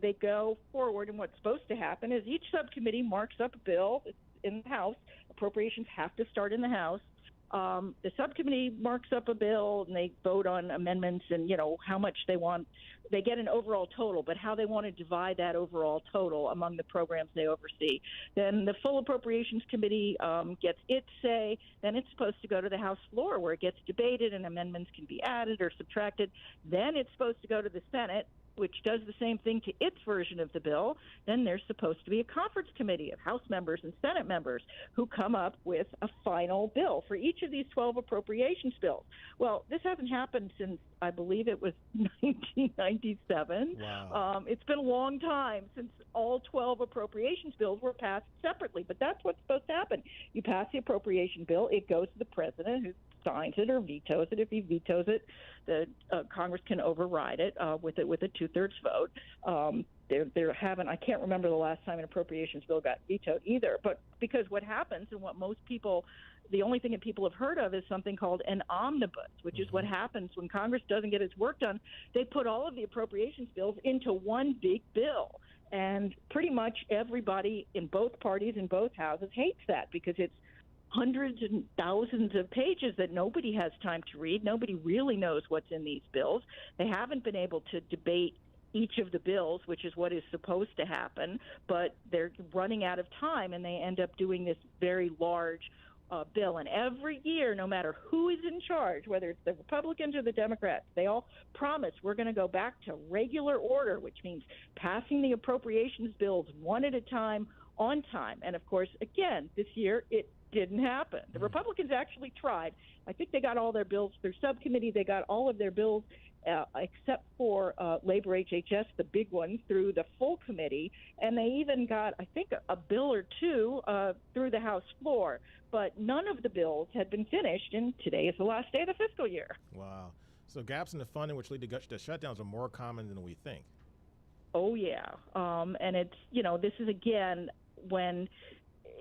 S12: they go forward, and what's supposed to happen is each subcommittee marks up a bill in the House. Appropriations have to start in the House. The subcommittee marks up a bill, and they vote on amendments and, how much they want. They get an overall total, but how they want to divide that overall total among the programs they oversee. Then the full Appropriations Committee gets its say. Then it's supposed to go to the House floor where it gets debated and amendments can be added or subtracted. Then it's supposed to go to the Senate. which does the same thing to its version of the bill, then there's supposed to be a conference committee of House members and Senate members who come up with a final bill for each of these 12 appropriations bills. Well, this hasn't happened since, I believe it was 1997.
S1: Wow.
S12: It's been a long time since all 12 appropriations bills were passed separately, but that's what's supposed to happen. You pass the appropriation bill, it goes to the president, who signs it or vetoes it. If he vetoes it, the Congress can override it with a 2/3 vote. I can't remember the last time an appropriations bill got vetoed either. But because what happens, and what most people, the only thing that people have heard of is something called an omnibus, which is what happens when Congress doesn't get its work done. They put all of the appropriations bills into one big bill. And pretty much everybody in both parties in both houses hates that, because it's hundreds and thousands of pages that nobody has time to read. Nobody really knows what's in these bills. They haven't been able to debate each of the bills, which is what is supposed to happen, but they're running out of time, and they end up doing this very large bill. And every year, no matter who is in charge, whether it's the Republicans or the Democrats, they all promise we're going to go back to regular order, which means passing the appropriations bills one at a time on time. And of course, again, this year it didn't happen. The Republicans actually tried. I think they got all their bills through subcommittee. They got all of their bills except for labor HHS, the big one, through the full committee. And they even got, I think, a bill or two through the House floor. But none of the bills had been finished, and today is the last day of the fiscal year.
S1: Wow. So gaps in the funding which lead to shutdowns are more common than we think.
S12: Oh, yeah. And it's, this is, again, when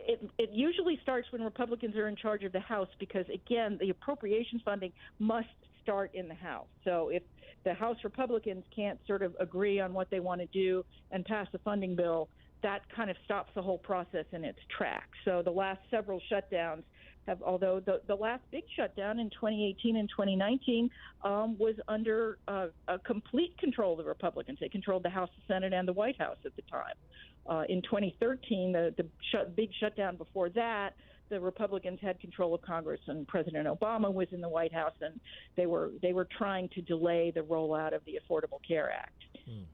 S12: it usually starts when Republicans are in charge of the House, because, again, the appropriations funding must start in the House. So if the House Republicans can't sort of agree on what they want to do and pass a funding bill, that kind of stops the whole process in its tracks. So the last several shutdowns have, although the last big shutdown in 2018 and 2019 was under a complete control of the Republicans. They controlled the House, the Senate, and the White House at the time. In 2013, the big shutdown before that, the Republicans had control of Congress, and President Obama was in the White House, and they were trying to delay the rollout of the Affordable Care Act.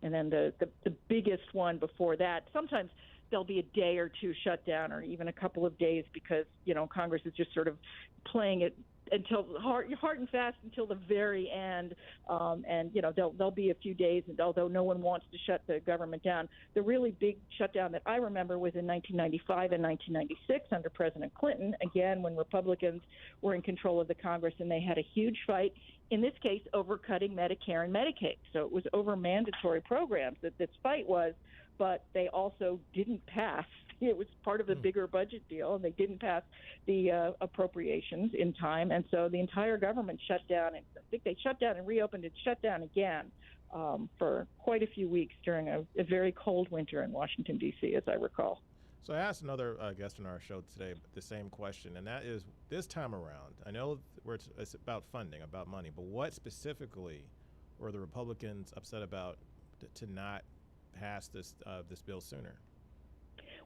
S12: And then the biggest one before that, sometimes there'll be a day or two shutdown, or even a couple of days, because Congress is just sort of playing it until hard and fast until the very end. And there'll be a few days, and although no one wants to shut the government down, the really big shutdown that I remember was in 1995 and 1996 under President Clinton, again when Republicans were in control of the Congress, and they had a huge fight, in this case over cutting Medicare and Medicaid. So it was over mandatory programs that this fight was, but they also didn't pass. It was part of a bigger budget deal, and they didn't pass the appropriations in time. And so the entire government shut down. And I think they shut down and reopened and shut down again for quite a few weeks during a very cold winter in Washington, D.C., as I recall.
S1: So I asked another guest on our show today the same question, and that is, this time around, I know it's about funding, about money, but what specifically were the Republicans upset about to not pass this bill sooner?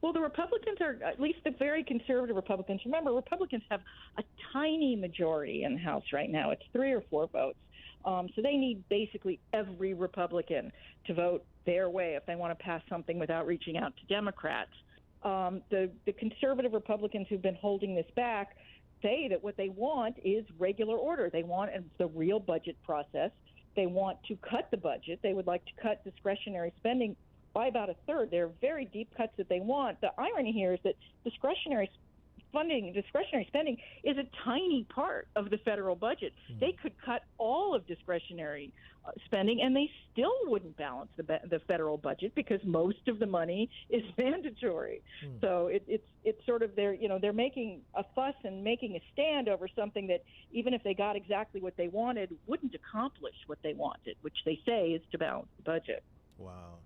S12: Well, the Republicans are, at least the very conservative Republicans. Remember, Republicans have a tiny majority in the House right now. It's 3 or 4 votes. So they need basically every Republican to vote their way if they want to pass something without reaching out to Democrats. The conservative Republicans who've been holding this back say that what they want is regular order. They want the real budget process. They want to cut the budget. They would like to cut discretionary spending by about 1/3. They're very deep cuts that they want. The irony here is that discretionary spending is a tiny part of the federal budget. They could cut all of discretionary spending, and they still wouldn't balance the federal budget, because most of the money is mandatory. So it's sort of they're making a fuss and making a stand over something that, even if they got exactly what they wanted, wouldn't accomplish what they wanted, which they say is to balance the budget.
S1: Wow.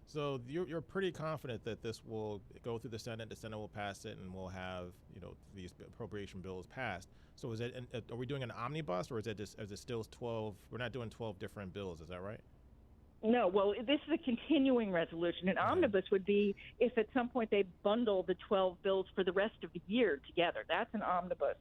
S1: So you're pretty confident that this will go through the Senate will pass it, and we'll have these appropriation bills passed. So are we doing an omnibus, or is it still 12? We're not doing 12 different bills, is that right?
S12: No, well, this is a continuing resolution. An omnibus would be if at some point they bundle the 12 bills for the rest of the year together. That's an omnibus.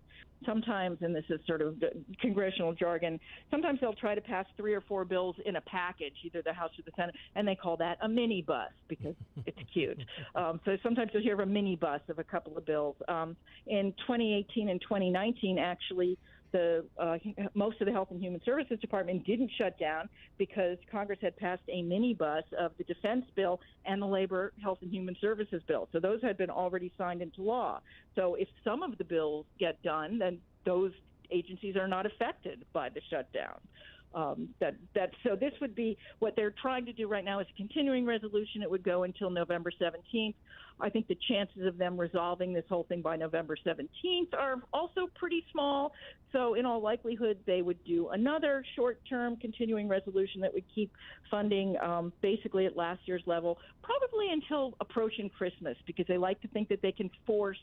S12: Sometimes, and this is sort of congressional jargon, sometimes they'll try to pass 3 or 4 bills in a package, either the House or the Senate, and they call that a mini bus because it's cute. So sometimes you'll hear of a mini bus of a couple of bills. In 2018 and 2019, actually, most of the Health and Human Services Department didn't shut down because Congress had passed a minibus of the defense bill and the Labor, Health and Human Services bill. So those had been already signed into law. So if some of the bills get done, then those agencies are not affected by the shutdown. So this would be what they're trying to do right now is a continuing resolution. It would go until November 17th. I think the chances of them resolving this whole thing by November 17th are also pretty small. So in all likelihood, they would do another short-term continuing resolution that would keep funding basically at last year's level, probably until approaching Christmas, because they like to think that they can force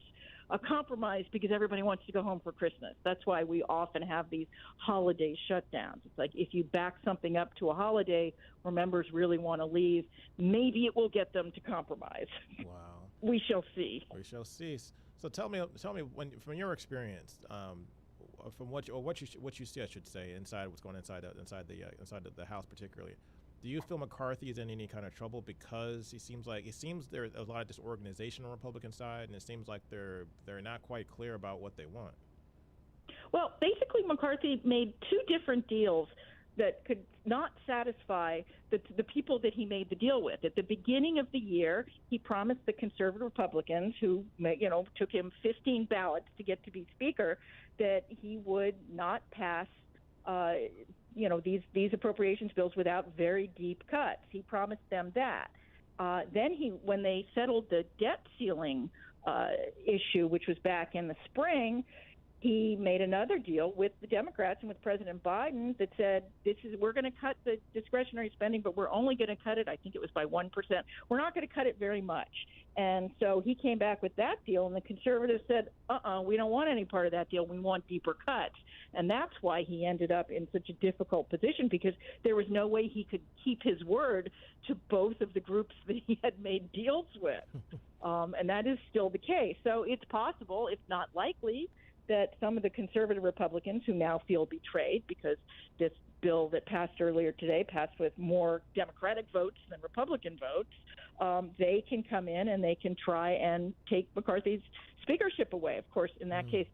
S12: a compromise because everybody wants to go home for Christmas. That's why we often have these holiday shutdowns. It's like if you back something up to a holiday where members really want to leave, maybe it will get them to compromise.
S1: Wow.
S12: We shall see.
S1: We shall see. So tell me, when from your experience, from what you see, I should say, inside what's going on inside the House particularly. Do you feel McCarthy is in any kind of trouble because it seems there's a lot of disorganization on the Republican side, and it seems like they're not quite clear about what they want?
S12: Well, basically, McCarthy made 2 different deals that could not satisfy the people that he made the deal with. At the beginning of the year, he promised the conservative Republicans, who took him 15 ballots to get to be Speaker, that he would not pass these appropriations bills without very deep cuts. He promised them that. Then when they settled the debt ceiling issue, which was back in the spring, he made another deal with the Democrats and with President Biden that said, we're going to cut the discretionary spending, but we're only going to cut it, I think it was by 1%. We're not going to cut it very much. And so he came back with that deal, and the conservatives said, we don't want any part of that deal. We want deeper cuts. And that's why he ended up in such a difficult position, because there was no way he could keep his word to both of the groups that he had made deals with. And that is still the case. So it's possible, if not likely, that some of the conservative Republicans who now feel betrayed because this bill that passed earlier today passed with more Democratic votes than Republican votes, they can come in and they can try and take McCarthy's speakership away. Of course, in that case,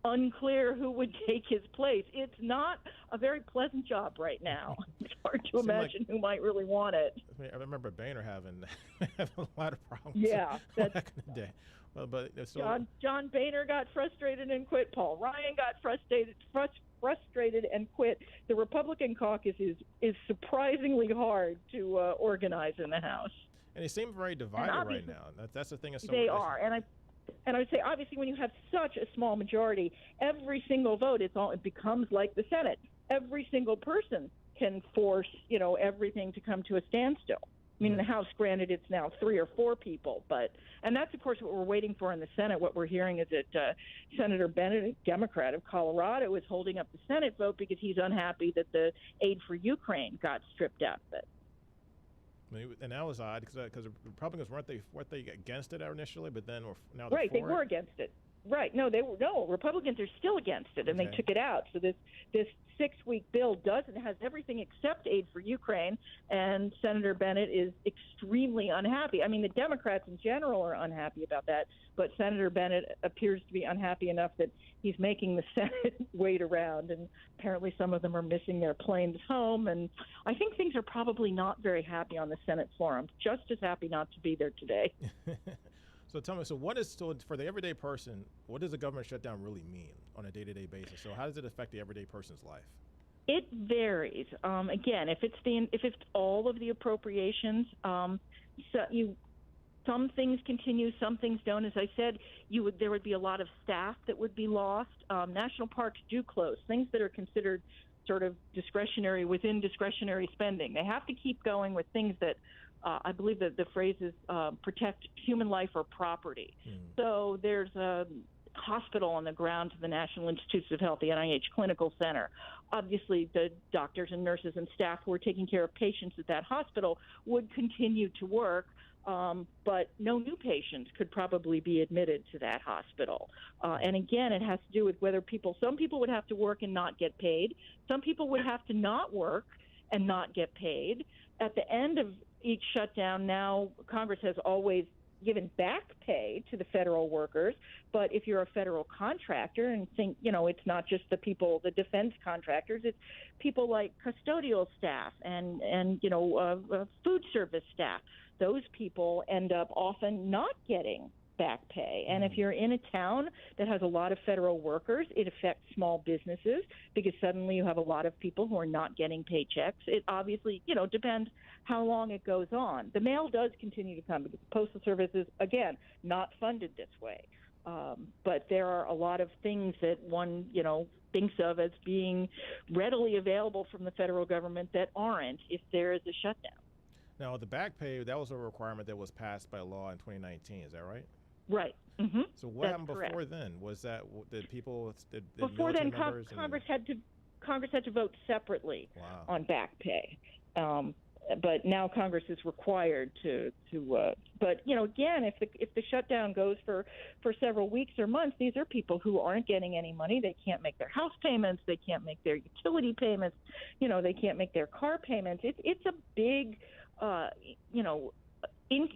S12: unclear who would take his place. It's not a very pleasant job right now. It's hard to imagine who might really want it.
S1: I remember Boehner having a lot of problems.
S12: Yeah,
S1: back in the day. But
S12: John Boehner got frustrated and quit. Paul Ryan got frustrated and quit. The Republican caucus is surprisingly hard to organize in the House.
S1: And they seem very divided right now. That's the thing.
S12: They are, and I would say, obviously, when you have such a small majority, every single vote, it becomes like the Senate. Every single person can force, everything to come to a standstill. I mean, in the House, granted, it's now 3 or 4 people, and that's, of course, what we're waiting for in the Senate. What we're hearing is that Senator Bennett, a Democrat of Colorado, is holding up the Senate vote because he's unhappy that the aid for Ukraine got stripped out of it.
S1: And that was odd because the Republicans weren't they against it initially, but then now they're
S12: right,
S1: for
S12: they were against it. Right, Republicans are still against it, and they took it out. So this 6-week bill has everything except aid for Ukraine, and Senator Bennett is extremely unhappy. I mean, the Democrats in general are unhappy about that, but Senator Bennett appears to be unhappy enough that he's making the Senate wait around, and apparently some of them are missing their planes home, and I think things are probably not very happy on the Senate floor. I'm just as happy not to be there today.
S1: So tell me, for the everyday person, what does a government shutdown really mean on a day-to-day basis? So how does it affect the everyday person's life?
S12: It varies. Again, if it's all of the appropriations, some things continue, some things don't. As I said, there would be a lot of staff that would be lost. National parks do close. Things that are considered sort of discretionary within discretionary spending. They have to keep going with things that I believe that the phrase is protect human life or property. So there's hospital on the ground to the National Institutes of Health, the NIH Clinical Center. Obviously, the doctors and nurses and staff who were taking care of patients at that hospital would continue to work, but no new patients could probably be admitted to that hospital. And again, it has to do with whether some people would have to work and not get paid. Some people would have to not work and not get paid. At the end of each shutdown, now Congress has always given back pay to the federal workers, but if you're a federal contractor, and think, it's not just the people, the defense contractors, it's people like custodial staff and food service staff. Those people end up often not getting back pay. And if you're in a town that has a lot of federal workers, it affects small businesses because suddenly you have a lot of people who are not getting paychecks. It obviously, depends how long it goes on. The mail does continue to come because the Postal Service is, again, not funded this way. But there are a lot of things that one, thinks of as being readily available from the federal government that aren't if there is a shutdown.
S1: Now, the back pay, that was a requirement that was passed by law in 2019. Is that right?
S12: Right. Mm-hmm.
S1: So what
S12: That's
S1: happened
S12: correct.
S1: before then? Was that did people? Did
S12: before then,
S1: members
S12: Congress had to vote separately on back pay. But now Congress is required to. But again, if the shutdown goes for several weeks or months, these are people who aren't getting any money. They can't make their house payments. They can't make their utility payments. They can't make their car payments. It's a big,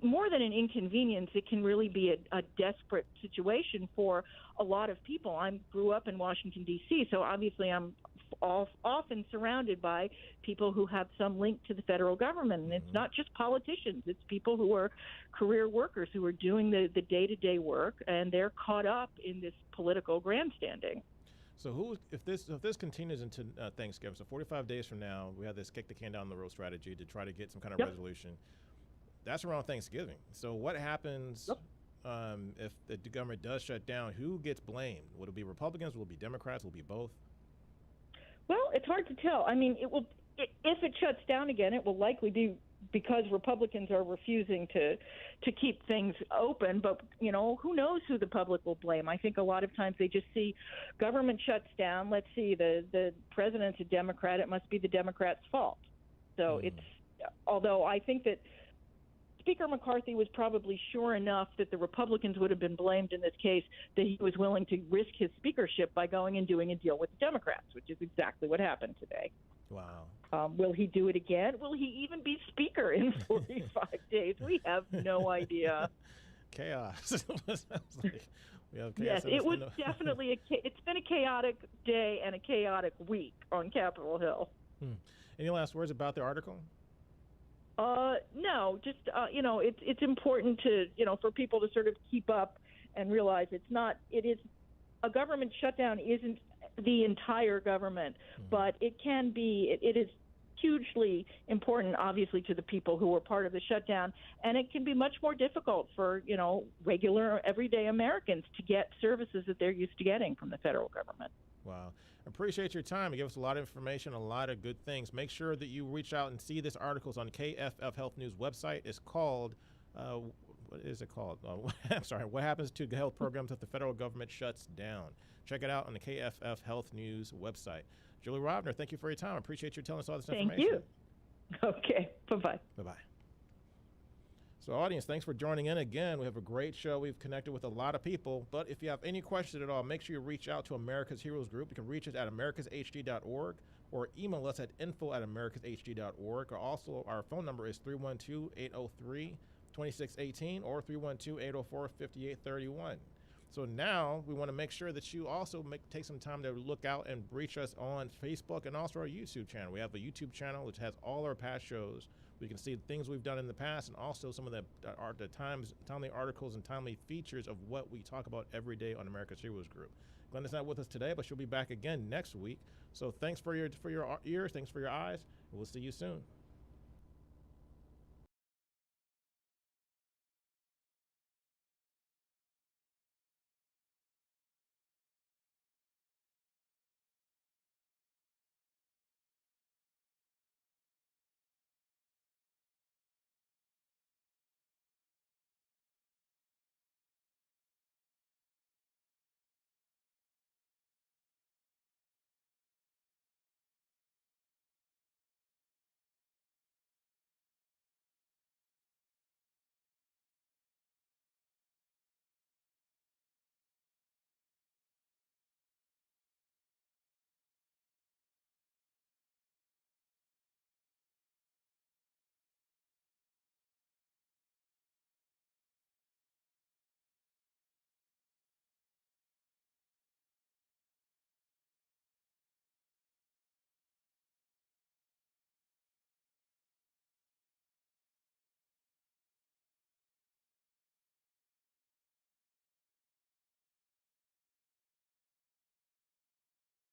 S12: more than an inconvenience, it can really be a desperate situation for a lot of people. I grew up in Washington, D.C., so obviously I'm often surrounded by people who have some link to the federal government. And it's not just politicians. It's people who are career workers who are doing the day-to-day work, and they're caught up in this political grandstanding.
S1: So if this continues into Thanksgiving, so 45 days from now, we have this kick the can down the road strategy to try to get some kind of resolution. That's around Thanksgiving. So what happens if the government does shut down? Who gets blamed? Will it be Republicans? Will it be Democrats? Will it be both?
S12: Well, it's hard to tell. I mean, if it shuts down again, it will likely be because Republicans are refusing to keep things open. But, who knows who the public will blame? I think a lot of times they just see government shuts down. Let's see, the president's a Democrat. It must be the Democrats' fault. So although I think that Speaker McCarthy was probably sure enough that the Republicans would have been blamed in this case, that he was willing to risk his speakership by going and doing a deal with the Democrats, which is exactly what happened today.
S1: Wow.
S12: Will he do it again? Will he even be speaker in 45 days? We have no idea.
S1: Chaos. We have chaos.
S12: Yes, it was definitely it's been a chaotic day and a chaotic week on Capitol Hill.
S1: Any last words about the article?
S12: No, just, it's important to, for people to sort of keep up and realize a government shutdown isn't the entire government, but it can be, it is hugely important, obviously, to the people who were part of the shutdown, and it can be much more difficult for, regular, everyday Americans to get services that they're used to getting from the federal government.
S1: Wow. Appreciate your time. You give us a lot of information, a lot of good things. Make sure that you reach out and see this article. It's on KFF Health News website. It's called, what is it called? I'm sorry. What happens to health programs if the federal government shuts down? Check it out on the KFF Health News website. Julie Robner, thank you for your time. I appreciate you telling us all this information.
S12: Thank you. Okay. Bye-bye.
S1: Bye-bye. So, audience, thanks for joining in again. We have a great show. We've connected with a lot of people. But if you have any questions at all, make sure you reach out to America's Heroes Group. You can reach us at americashg.org or email us at info@americashg.org. Or also, our phone number is 312-803-2618 or 312-804-5831. So now we want to make sure that you also take some time to look out and reach us on Facebook and also our YouTube channel. We have a YouTube channel which has all our past shows. We can see things we've done in the past and also some of the timely articles and timely features of what we talk about every day on America's Heroes Group. Glenda's not with us today, but she'll be back again next week. So thanks for your ears, thanks for your eyes, and we'll see you soon.